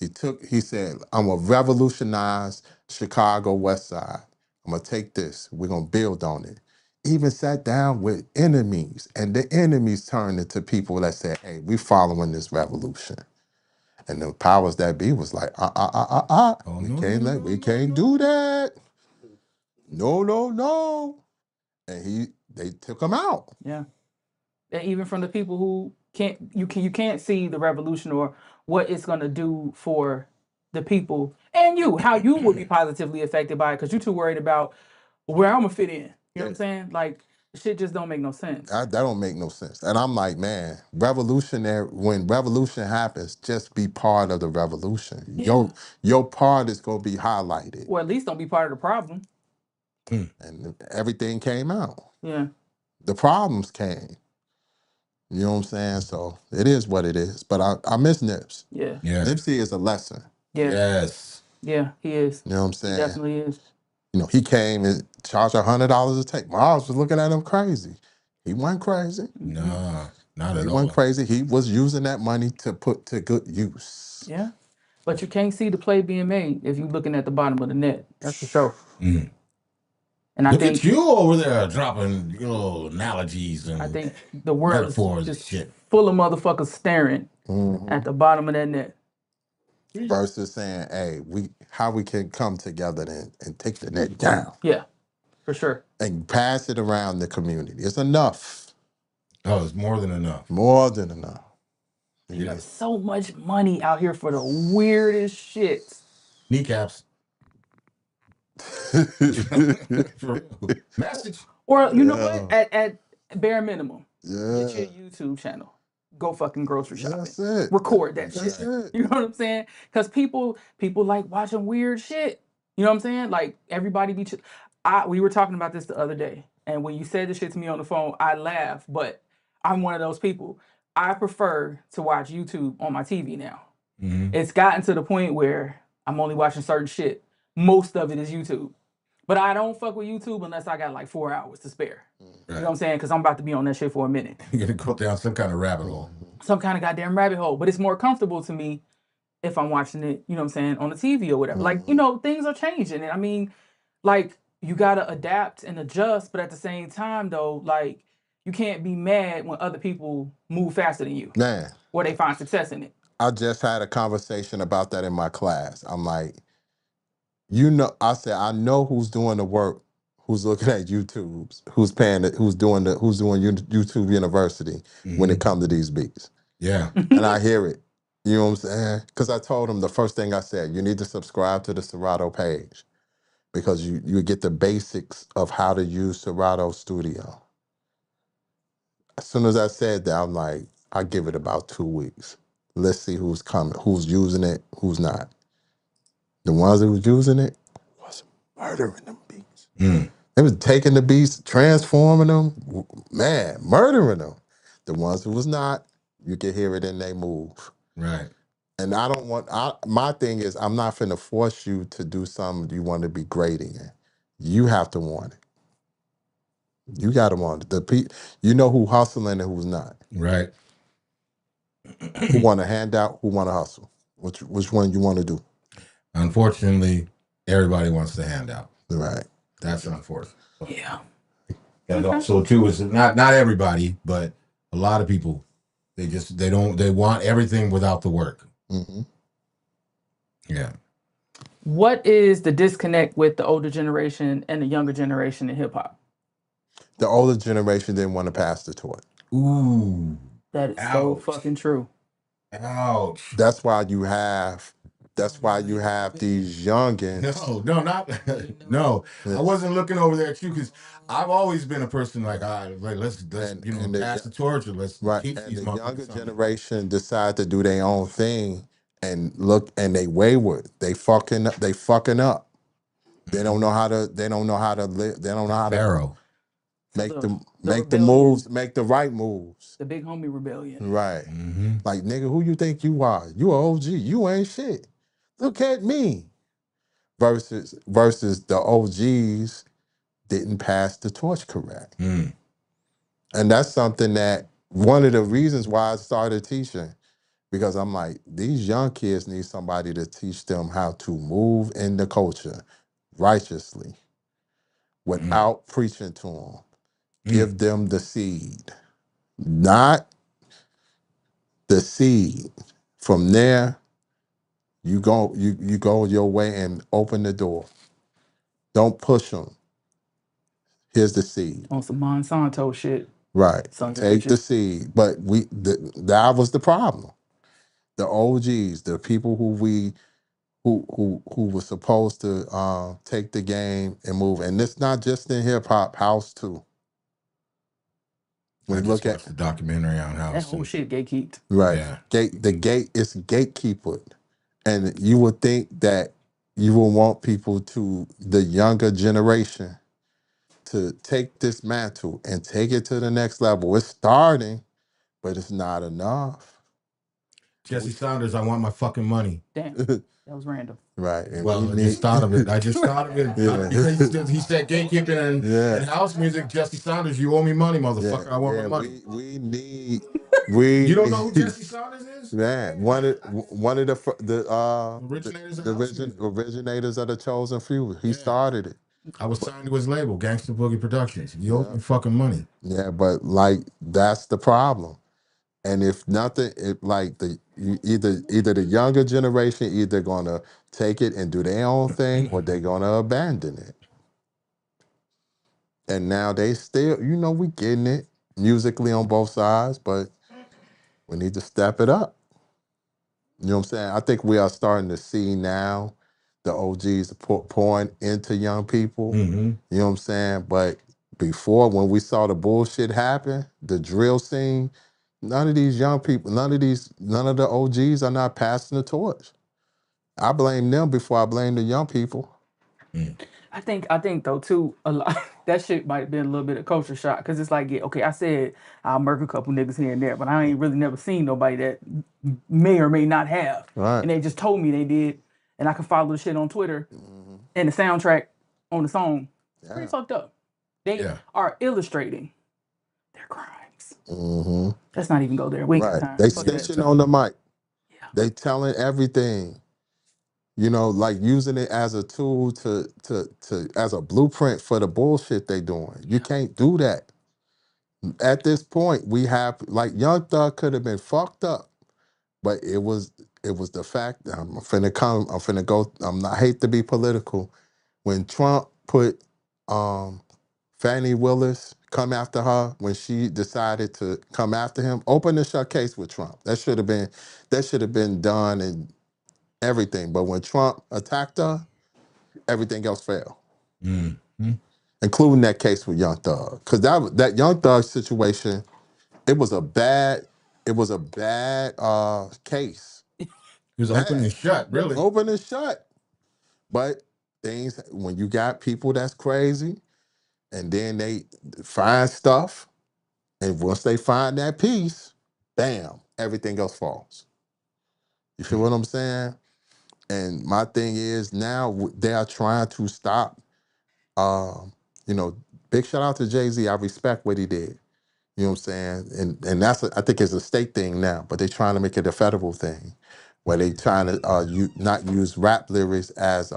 He said, I'm gonna revolutionize Chicago West Side. I'm gonna take this. We're gonna build on it. Even sat down with enemies, and the enemies turned into people that said, hey, we following this revolution. And the powers that be was like, Oh, we no, can't no, we no, can't no. do that. No. And they took him out. Yeah. And even from the people who you can't see the revolution or what it's gonna do for the people and how you would be positively affected by it because you're too worried about where I'm gonna fit in. You know what I'm saying? Like shit just don't make no sense. That don't make no sense. And I'm like, man, when revolution happens, just be part of the revolution. Yeah. Your part is gonna be highlighted. Or at least don't be part of the problem. And everything came out. Yeah. The problems came. You know what I'm saying? So it is what it is. But I miss Nips. Yeah. Yeah. Nipsey is a lesson. Yeah. Yes. Yeah, he is. You know what I'm He saying? definitely is. You know, he came and charged $100 a take. Miles was looking at him crazy. He wasn't crazy. Nah, not He at all. wasn't crazy. He was using that money to put to good use. Yeah. But you can't see the play being made if you're looking at the bottom of the net. That's for sure. Mm. And I Look think at you over there dropping analogies and I think the world metaphors is and just shit. full of motherfuckers staring at the bottom of that net. Versus saying, hey, how we can come together and take the net down Yeah, for sure. and pass it around the community. It's enough. Oh, it's more than enough. More than enough. Yeah. So much money out here for the weirdest shit. Kneecaps. For real. Message. Or you know what? At bare minimum, Yeah. get your YouTube channel. Go fucking grocery shopping. That's it. Record that That's shit. it. You know what I'm saying? Because people like watching weird shit. You know what I'm saying? Like everybody we were talking about this the other day, and when you said this shit to me on the phone, I laughed. But I'm one of those people. I prefer to watch YouTube on my TV now. Mm-hmm. It's gotten to the point where I'm only watching certain shit. Most of it is YouTube. But I don't fuck with YouTube unless I got like 4 hours to spare. Right. You know what I'm saying? Because I'm about to be on that shit for a minute. You're going to go down some kind of rabbit hole. Some kind of goddamn rabbit hole. But it's more comfortable to me if I'm watching it, you know what I'm saying, on the TV or whatever. Like, you know, things are changing. And I mean, like, you got to adapt and adjust. But at the same time, though, like, you can't be mad when other people move faster than you. Man. Or they find success in it. I just had a conversation about that in my class. I'm like, you know, I said, I know who's doing the work, who's looking at YouTube's, who's paying it, who's doing YouTube University when it comes to these beats. Yeah. And I hear it. You know what I'm saying? Because I told him the first thing I said, you need to subscribe to the Serato page because you get the basics of how to use Serato Studio. As soon as I said that, I'm like, I give it about 2 weeks. Let's see who's coming, who's using it, who's not. The ones that was using it was murdering them beats. They was taking the beats, transforming them, man, murdering them. The ones who was not, you can hear it in they move. Right. And I don't want, my thing is, I'm not finna force you to do something you want to be great in. You have to want it. You got to want it. You know who hustling and who's not. Right. Who want a handout, who want to hustle. Which one you want to do? Unfortunately, everybody wants the handout. Right. That's unfortunate. Yeah. And also too is not everybody, but a lot of people, they want everything without the work. Mm-hmm. Yeah. What is the disconnect with the older generation and the younger generation in hip hop? The older generation didn't want to pass the torch. Ooh. That is so Ouch. fucking true. Ouch. That's why you have these youngins. No, not no. I wasn't looking over there at you because I've always been a person like, all right, like let's pass the torch or let's keep And these the younger motherfuckers on. generation decide to do their own thing and look, and they wayward. They fucking up. They don't know how to live. They don't know how to Pharaoh. make the rebellion. moves, make the right moves. The big homie rebellion. Right. Like, nigga, who you think you are? You an OG. You ain't shit. Look at me. Versus the OGs didn't pass the torch correct. And that's something that one of the reasons why I started teaching, because I'm like, these young kids need somebody to teach them how to move in the culture righteously without preaching to them. Give them the seed, not the seed. From there, you go your way and open the door. Don't push them. Here's the seed. On some Monsanto shit. Right. Son, Take the seed. But that was the problem. The OGs, the people who were supposed to take the game and move. And it's not just in hip hop, house too. When you look at the documentary on house, that whole shit gatekeeped. Right. Yeah. The gate is gatekeeper. And you would think that you will want people the younger generation to take this mantle and take it to the next level. It's starting, but it's not enough. Jesse Saunders, I want my fucking money. Damn, that was random. Right. And well, I just thought of it. Yeah. He said gatekeeping and house music. Jesse Saunders, you owe me money, motherfucker. I want my money. We need. You don't know who Jesse Saunders is? Man, one of the originators of the Chosen Few. He started it. I was signed to his label, Gangsta Boogie Productions. You owe me fucking money. Yeah, but like that's the problem. And if nothing, either the younger generation either gonna take it and do their own thing, or they're gonna abandon it. And now they still, we getting it musically on both sides, but we need to step it up. You know what I'm saying? I think we are starting to see now the OGs pouring into young people. You know what I'm saying? But before, when we saw the bullshit happen, the drill scene, none of these young people, none of the OGs are not passing the torch. I blame them before I blame the young people. I think though too, a lot that shit might have been a little bit of culture shock, because it's like, okay, I said I'll murder a couple niggas here and there, but I ain't really never seen nobody that may or may not have. Right. And they just told me they did, and I can follow the shit on Twitter, and the soundtrack on the song, pretty fucked up. They are illustrating their crimes. Let's not even go there. We ain't got time. They snitching on the mic. Yeah. They telling everything. Like using it as a tool to as a blueprint for the bullshit they doing. You can't do that. At this point, we have, like, Young Thug could have been fucked up, but it was the fact that I hate to be political. When Trump put Fannie Willis come after her, when she decided to come after him, open the shut case with Trump. That should have been done and everything. But when Trump attacked her, everything else failed. Including that case with Young Thug. Because that Young Thug situation, it was a bad case. It was open and shut, really. Open and shut. But things, when you got people that's crazy, and then they find stuff, and once they find that piece, bam, everything else falls. You feel what I'm saying? And my thing is, now they are trying to stop. Big shout out to Jay-Z. I respect what he did. You know what I'm saying? And that's I think it's a state thing now, but they're trying to make it a federal thing, where they trying to not use rap lyrics as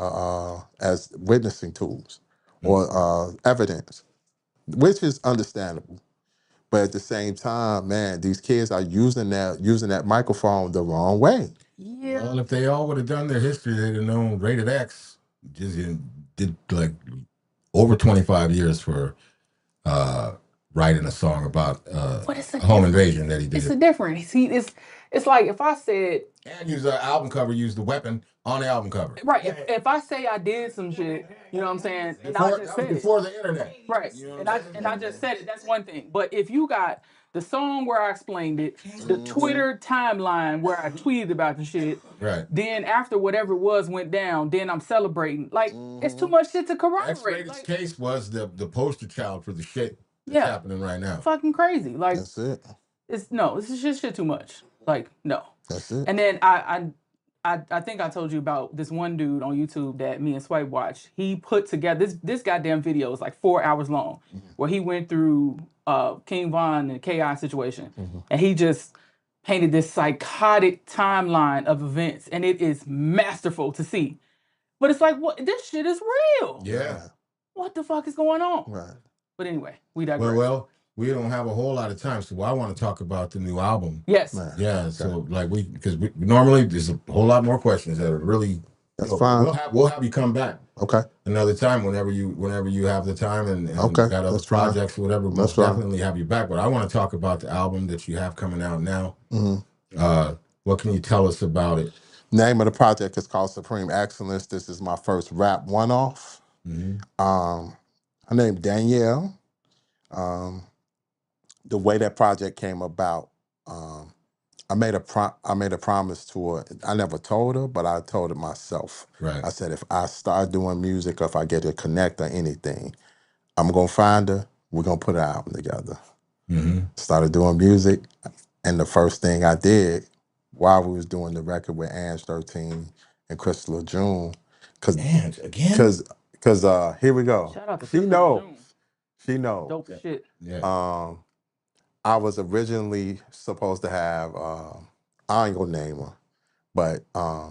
witnessing tools or evidence, which is understandable. But at the same time, man, these kids are using that microphone the wrong way. Yeah. Well, if they all would have done their history, they'd have known Rated X just did like over 25 years for writing a song about home invasion that he did. It's a difference. It's like if I said and use the album cover, use the weapon on the album cover. Right. If I say I did some shit, you know what I'm saying, and I just said before the internet. Right. You know And I just said it, that's one thing. But if you got the song where I explained it, the Twitter timeline where I tweeted about the shit, right. Then after whatever it was went down, then I'm celebrating. Like it's too much shit to corroborate. X-Rated's case was the poster child for the shit that's happening right now. Fucking crazy. Like That's it. it's just shit too much. Like no. That's it. And then I think I told you about this one dude on YouTube that me and Swipe watched. He put together this goddamn video is like 4 hours long, where he went through King Von and KI situation, and he just painted this psychotic timeline of events, and it is masterful to see. But it's like, what? This shit is real. Yeah. What the fuck is going on? Right. But anyway, we digress. Well, we don't have a whole lot of time, so I want to talk about the new album. Yes. Man. Yeah. So like because normally there's a whole lot more questions that are really. That's fine. We'll have you come back. Okay. Another time, whenever you have the time and okay. got other projects or whatever, we'll definitely have you back. But I want to talk about the album that you have coming out now. What can you tell us about it? Name of the project is called Supreme Excellence. This is my first rap one-off. Her name Danielle. The way that project came about, I made a promise to her. I never told her, but I told her myself. Right. I said if I start doing music, or if I get to connect or anything, I'm gonna find her. We're gonna put an album together. Started doing music, and the first thing I did while we was doing the record with Ange 13 and Crystal June, because here we go. Shout out to She Crystal knows. June. She knows. Dope shit. Yeah. I was originally supposed to have I ain't gonna name her, but I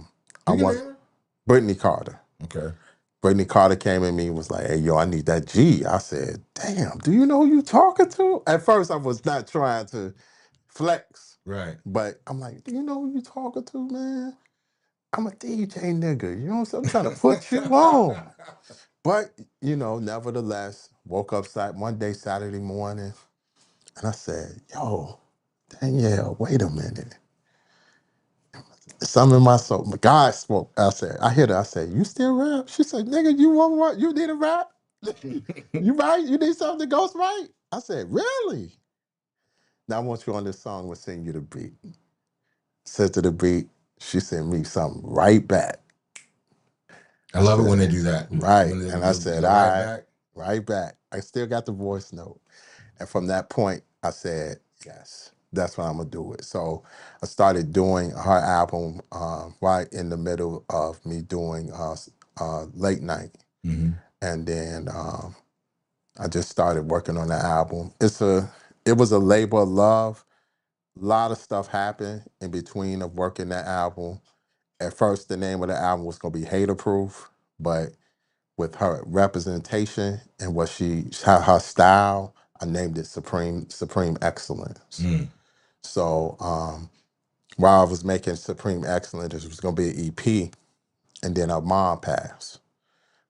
want Brittany Carter. Okay. Brittany Carter came at me and was like, "Hey, yo, I need that G." I said, "Damn, do you know who you talking to?" At first, I was not trying to flex, right? But I'm like, "Do you know who you talking to, man? I'm a DJ nigga. You know what I'm saying? I'm trying to put you on." But nevertheless, woke up one day Saturday morning, and I said, "Yo, Danielle, wait a minute." Something in my soul. My God spoke. I hit her. I said, "You still rap?" She said, "Nigga, you want what? You need a rap? You right? You need something to ghost right?" I said, "Really?" Now I want you on this song. We'll sing you the beat. Said to the beat, she sent me something right back. I love it when they do that. Right. And I said, right back. I still got the voice note. And from that point, I said, yes, that's what I'm going to do it. So I started doing her album right in the middle of me doing Late Night. And then I just started working on the album. It was a labor of love. A lot of stuff happened in between of working that album. At first, the name of the album was going to be Hater Proof, but with her representation and her style, I named it Supreme Excellence. So while I was making Supreme Excellence, it was going to be an EP, and then her mom passed.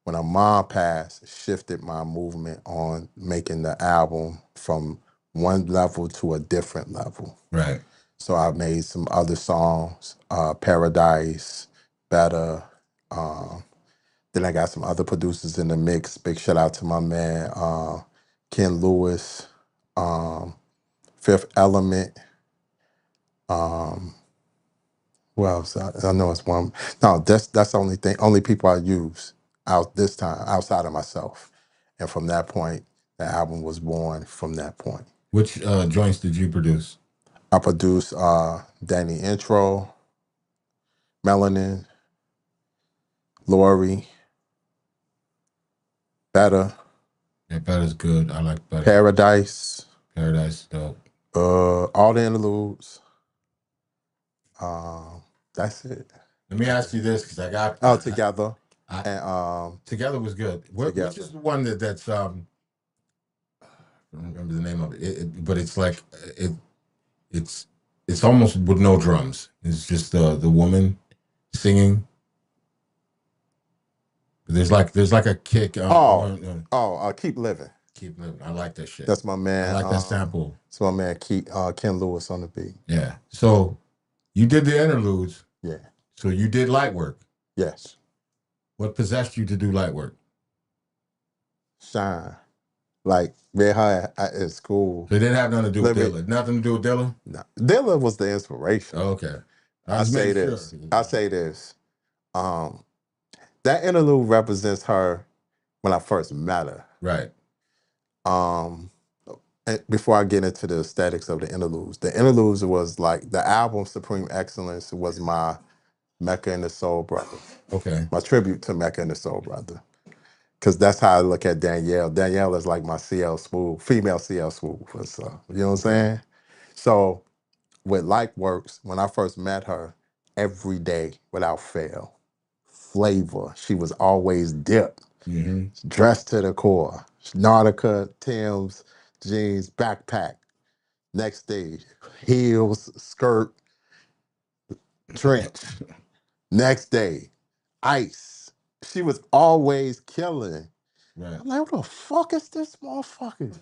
When her mom passed, shifted my movement on making the album from one level to a different level. Right. So I made some other songs, Paradise, Better. Then I got some other producers in the mix. Big shout out to my man, Ken Lewis, Fifth Element. Who else? I know it's one. No, that's the only people I use this time outside of myself. And from that point, the album was born from that point. Which joints did you produce? I produced Danny Intro, Melanin, Lori, Better. Yeah, Better's good. I like Better. Paradise. Paradise, dope. All the interludes. That's it. Let me ask you this, because I got Together. Together was good. Which is the one that's I don't remember the name of it, but it's like it's it's almost with no drums. It's just the woman singing. There's like a kick. Keep Living. Keep living. I like that shit. That's my man. I like that sample. It's my man Ken Lewis on the beat. Yeah. So you did the interludes. Yeah. So you did light work. Yes. What possessed you to do light work? Shine. Like, man, her at school. So it didn't have nothing to do with Dilla. Nothing to do with Dilla? No. Dilla was the inspiration. Okay. I say this. That interlude represents her when I first met her. Right. Before I get into the aesthetics of the interludes was like the album Supreme Excellence was my Mecca and the Soul Brother. Okay. My tribute to Mecca and the Soul Brother. Because that's how I look at Danielle. Danielle is like my CL Smooth, female CL Smooth. So, you know what I'm saying? So with Like Works, when I first met her, every day without fail, flavor, she was always dipped, dressed to the core. Nautica, Tim's, jeans, backpack. Next day, heels, skirt, trench. Next day, ice. She was always killing. Right. I'm like, what the fuck is this motherfucker?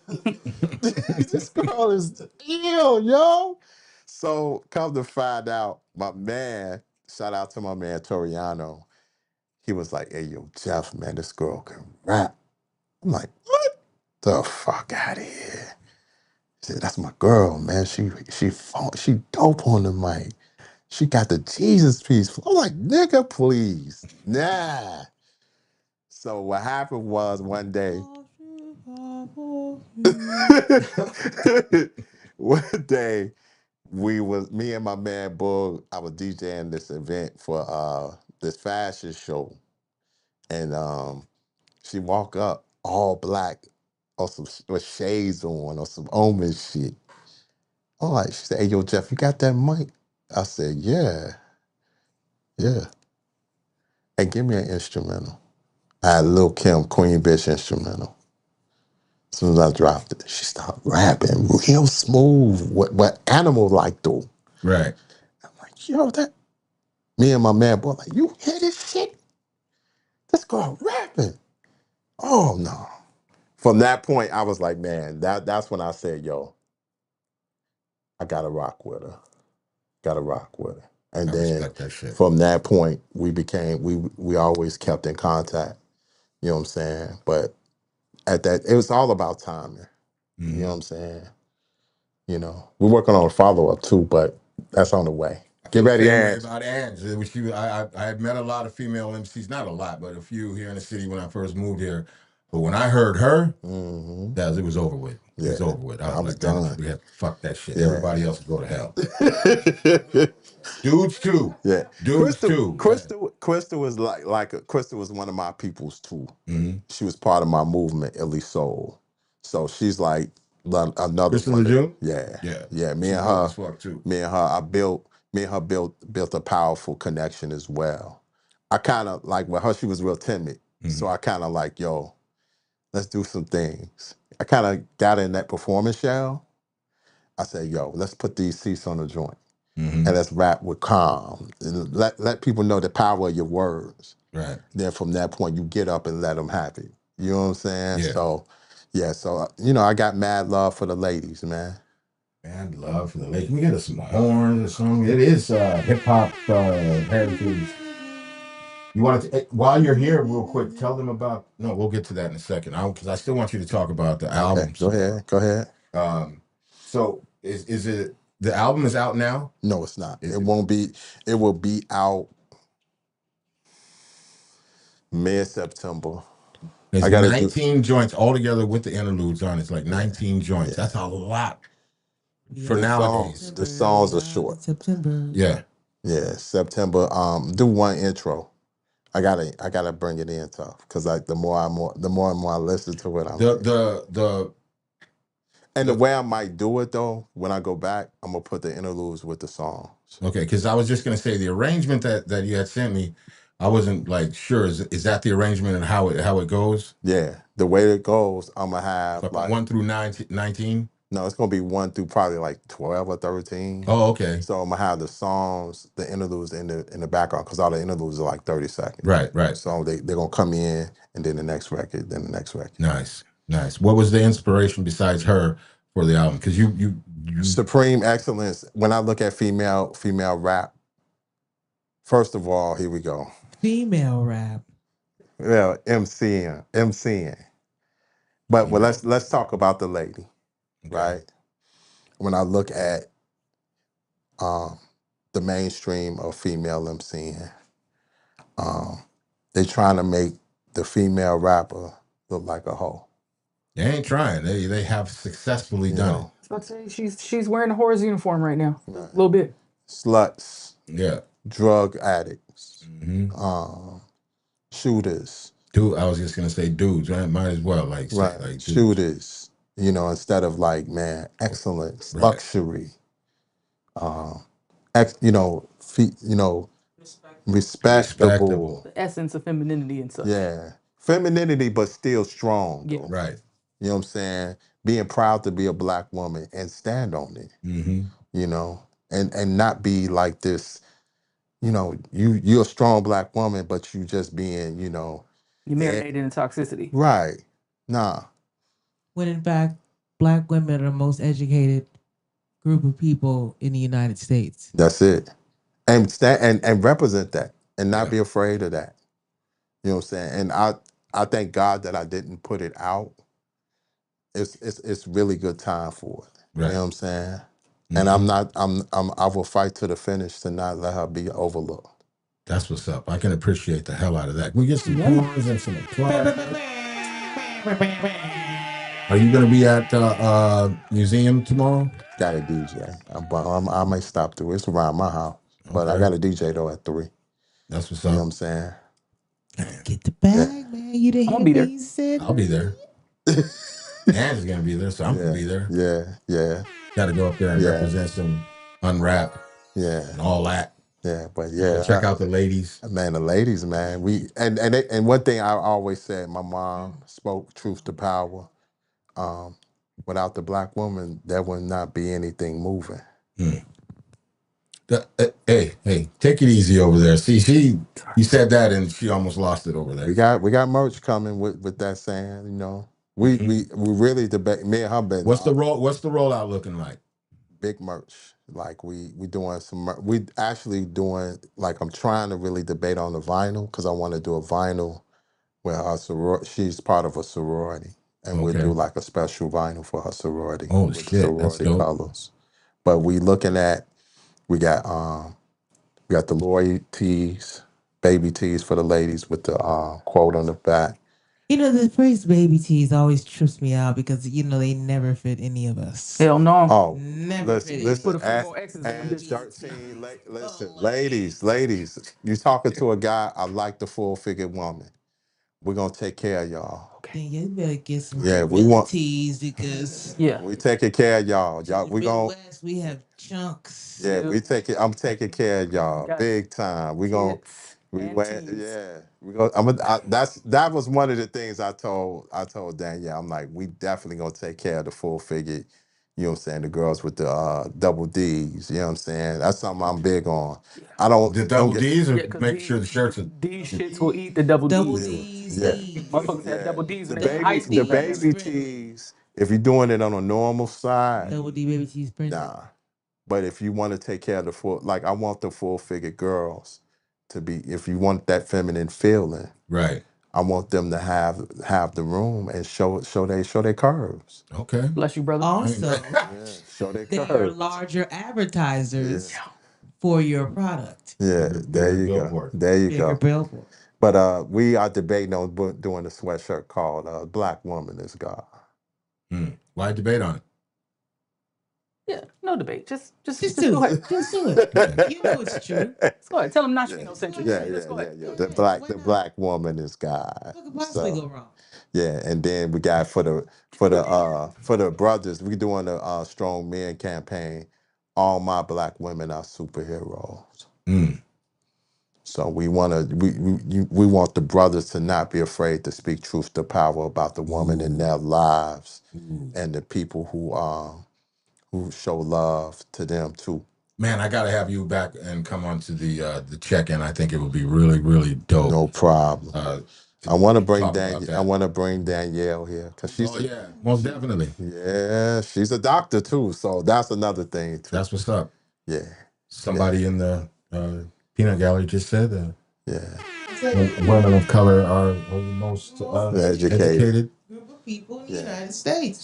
This girl is ill, yo. So come to find out, my man, shout out to my man Toriano, he was like, hey, yo, Jeff, man, this girl can rap. I'm like, what the fuck out of here? He said, that's my girl, man. She dope on the mic. She got the Jesus piece. I'm like, nigga, please. Nah. So what happened was one day, me and my man Bull, I was DJing this event for this fashion show. And she walked up all black or with shades on or some omen shit. I'm like, she said, hey, yo, Jeff, you got that mic? I said, yeah. Hey, give me an instrumental. I had Lil' Kim, Queen Bitch instrumental. As soon as I dropped it, she started rapping real smooth. What Animal like though. Right. I'm like, yo, me and my man, boy, like, you hear this shit? This girl rapping. Oh, no. From that point, I was like, man, that's when I said, yo, I gotta rock with her. And then from that point, we always kept in contact. You know what I'm saying? But it was all about timing. You know what I'm saying? You know, we're working on a follow-up too, but that's on the way. Get ready, Ange. About Ange. I had met a lot of female MCs, not a lot, but a few here in the city when I first moved here. But when I heard her, it was over with. It was over with. I was like, done. We had fuck that shit. Yeah. Everybody else would go to hell. Dudes too. Yeah. Dudes too. Crystal was Crystal was one of my peoples too. She was part of my movement, Illest Soul. So she's like another Crystal one. Yeah. Me and her built a powerful connection as well. I kind of like with her, she was real timid. So I kind of like, yo, let's do some things. I kind of got in that performance shell. I said, yo, let's put these seats on the joint. And let's rap with calm. And let people know the power of your words. Right. Then from that point, you get up and let them have it. You know what I'm saying? Yeah. So, I got mad love for the ladies, man. Mad love for the ladies. Can we get us some horns or something? It is hip-hop heritage. You want to, while you're here, real quick, tell them about, no, we'll get to that in a second. Because I still want you to talk about the album. Go ahead. So is it, the album is out now? No, it's not. It won't be. It will be out mid-September. I got 19 joints altogether with the interludes on. It's like 19 joints. Yeah. That's a lot for nowadays. The songs are short. September. Yeah. Yeah, September. Do one intro. I gotta bring it in tough because the more and more I listen to it, the way I might do it though, when I go back, I'm gonna put the interludes with the songs. Okay, because I was just gonna say the arrangement that you had sent me, I wasn't like sure. Is that the arrangement and how it goes? Yeah, the way it goes, I'm gonna have like 1 through 19. No, it's gonna be 1 through probably like 12 or 13. Oh, okay. So I'm gonna have the songs, the interludes in the background because all the interludes are like 30 seconds. Right. So they're gonna come in and then the next record, then the next record. Nice. What was the inspiration besides her for the album? Because you Supreme excellence. When I look at female rap, first of all, here we go. Female rap. Well, MCing. But well, let's talk about the lady, right? When I look at the mainstream of female MCing, they trying to make the female rapper look like a hoe. They ain't trying. They have successfully done it. I was about to say she's wearing a horse uniform right now. A little bit. Sluts, Yeah. drug addicts, Mm-hmm. shooters. Dude, I was just gonna say dudes, right? Might as well like say, Right. like dudes. Shooters, instead of like, man, excellence, Right. luxury, respectable. The essence of femininity and such. Yeah. Femininity, but still strong. Yeah. Though. Right. You know what I'm saying? Being proud to be a black woman and stand on it. Mm-hmm. And not be like this, you're a strong black woman, but you just being, You marinated in toxicity. Right. Nah. When in fact, black women are the most educated group of people in the United States. That's it. And and represent that and not be afraid of that. You know what I'm saying? And I thank God that I didn't put it out. It's really good time for it. Right. You know what I'm saying? And I will fight to the finish to not let her be overlooked. That's what's up. I can appreciate the hell out of that. Can we get some applause and some applause? Are you gonna be at museum tomorrow? Got a DJ. I might stop through. It's around my house. But I got a DJ though at 3. That's what's You know what up. I'm saying? Get the bag, man. You didn't I'm hear gonna be what there. he said. I'll be there. Anne's gonna be there, so I'm gonna be there. Yeah. Got to go up there and represent some unwrap. Yeah. And all that. Yeah, but yeah. Check out the ladies. Man, the ladies, man. We and one thing I always said, my mom spoke truth to power. Without the black woman, there would not be anything moving. Hey, take it easy over there. See, you said that and she almost lost it over there. We got merch coming with that saying, We really debate. Me and her been. What's the rollout looking like? Big merch. Like we doing some. We actually doing like I'm trying to really debate on the vinyl because I want to do a vinyl where she's part of a sorority, and we'll do like a special vinyl for her sorority. Holy with shit, that's sorority dope. colors. But we got the Lori tees, baby tees for the ladies with the quote on the back. The phrase baby tees always trips me out because, they never fit any of us. Hell no. Oh, Never fit any. Put a few more X's in and this. 13, listen, ladies, you talking to a guy, I like the full-figured woman. We're going to take care of y'all. Then you better get some we want tees because we taking care of y'all. We going Midwest, we have chunks. Yeah, I'm taking care of y'all big time. We going we went, we go. That was one of the things I told Danielle. I'm like, we definitely gonna take care of the full figure. You know what I'm saying? The girls with the double D's. You know what I'm saying? That's something I'm big on. I don't the double D's or make these, sure the shirts are. These shits will eat the double D's. Motherfuckers had double D's and they high school. The baby tees. If you're doing it on a normal side, double D baby tees print. Nah. But if you want to take care of the full, like I want the full figure girls to be, if you want that feminine feeling, right? I want them to have the room and show their curves. Okay. Bless you, brother. Also, show their there curves. are larger advertisers for your product. Yeah, there you go. There you go. Billboard. But we are debating on doing a sweatshirt called "Black Woman is God." Why debate on it? Yeah, no debate. Just do go ahead. it. Just do it. You know it's true. Let's go ahead. Tell them not centric. Yeah. Go ahead. The black woman is God. What could possibly go wrong? Yeah, and then we got for the brothers, we doing a strong men campaign. All my black women are superheroes. So we want the brothers to not be afraid to speak truth to power about the woman in their lives and the people who show love to them too. Man, I gotta have you back and come on to the check-in. I think it would be really, really dope. No problem. I want to bring Danielle here because she's most definitely. Yeah, she's a doctor too, so that's another thing too. That's what's up. Yeah. Somebody in the peanut gallery just said that. Yeah. Women of color are the most educated group of people in the United States.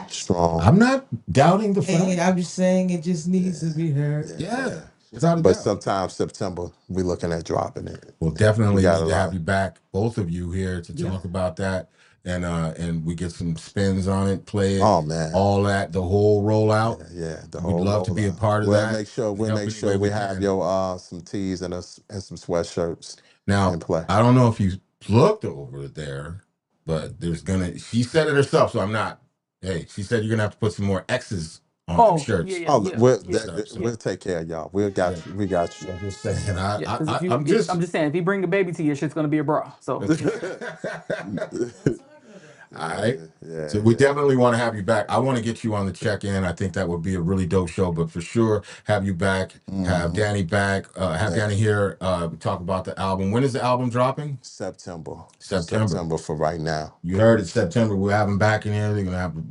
Strong. I'm not doubting the fact. And I'm just saying it just needs to be heard. Yeah. Without a But doubt. sometime September, we're looking at dropping it. We'll definitely need to have you back, both of you here, to talk about that, and we get some spins on it, play it, all that, the whole rollout. We'd love to be a part of that. We'll make sure we have your some tees and some sweatshirts. Now, I don't know if you looked over there, but she said it herself, so I'm not. Hey, she said you're gonna have to put some more X's on the shirts. We'll take care of y'all. We got you. I'm just saying. I'm just saying, if you bring a baby to your shit's gonna be a bra. So. All right. So we definitely want to have you back. I want to get you on the check-in. I think that would be a really dope show, but for sure, have you back, have Danny back, have Danny here, talk about the album. When is the album dropping? September for right now. You heard it, September. We'll have him back in here.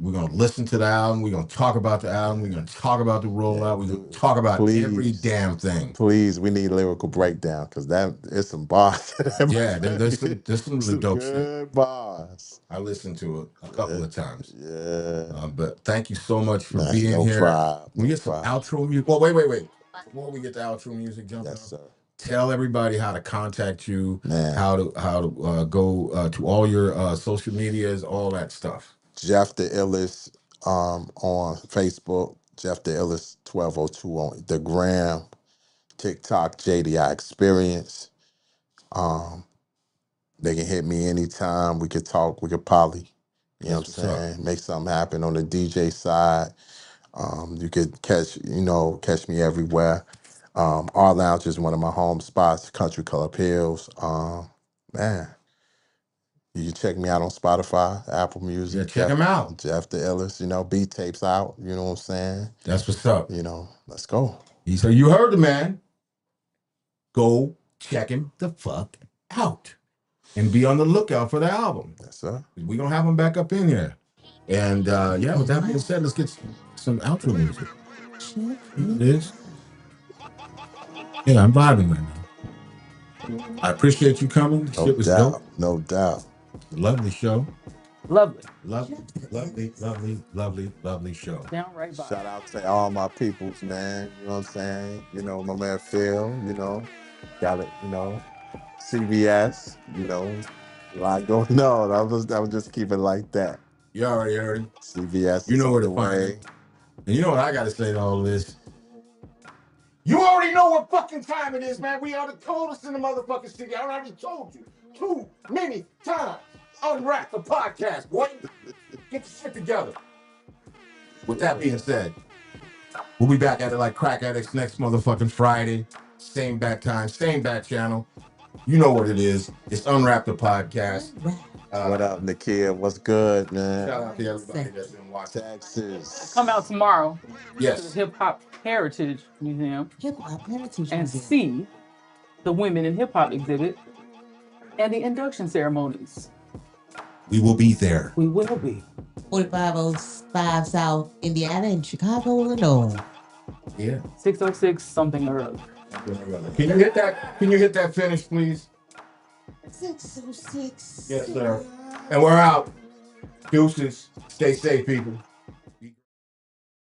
We're gonna listen to the album. We're gonna talk about the album. We're gonna talk about the rollout. We're gonna talk about every damn thing. Please, we need lyrical breakdown because it's some bars. There's some really dope shit. Bars. I listened to it a couple of times. Yeah. But thank you so much for being here. We get some outro music. Well, wait. Before we get the outro music jumping up, tell everybody how to contact you, how to go to all your social medias, all that stuff. Jeff the Illest on Facebook, Jeff the Illest 1202 on the gram, TikTok, JDI Experience. They can hit me anytime. We could talk. We could poly. You know what I'm saying? Make something happen on the DJ side. You could catch me everywhere. R Lounge is one of my home spots. Country Club Hills. Man, you can check me out on Spotify, Apple Music. Yeah, check him out. Jeff the Illest. Beat tapes out. You know what I'm saying? That's what's up. Let's go. So you heard the man. Go check him the fuck out. And be on the lookout for the album. Yes, sir. We're going to have him back up in here. And with that being said, let's get some outro music. It is. Yeah, I'm vibing right now. I appreciate you coming. Shit was dope. No doubt. Lovely show. Lovely show. Downright vibe. Shout out to all my peoples, man. You know what I'm saying? My man Phil, got it, CBS, a lot going on. I was just keep it like that. You already heard it. CBS. You know where to find it. And you know what I got to say to all this? You already know what fucking time it is, man. We are the coldest in the motherfucking city. I already told you too many times. Unwrap the podcast, boy. Get the shit together. With that being said, we'll be back at it like crack addicts next motherfucking Friday. Same bat time, same bat channel. You know what it is. It's Unwrap the Podcast. What up, Nakia? What's good, man? Shout out to everybody that's been watching. Texas. Come out tomorrow. Yes. To the Hip Hop Heritage Museum. And see the Women in Hip Hop exhibit and the induction ceremonies. We will be there. We will be. 4505 South Indiana in Chicago, Illinois. Yeah. 606 something or other. Can you hit that finish, please? 606. Yes, sir. And we're out. Deuces. Stay safe, people.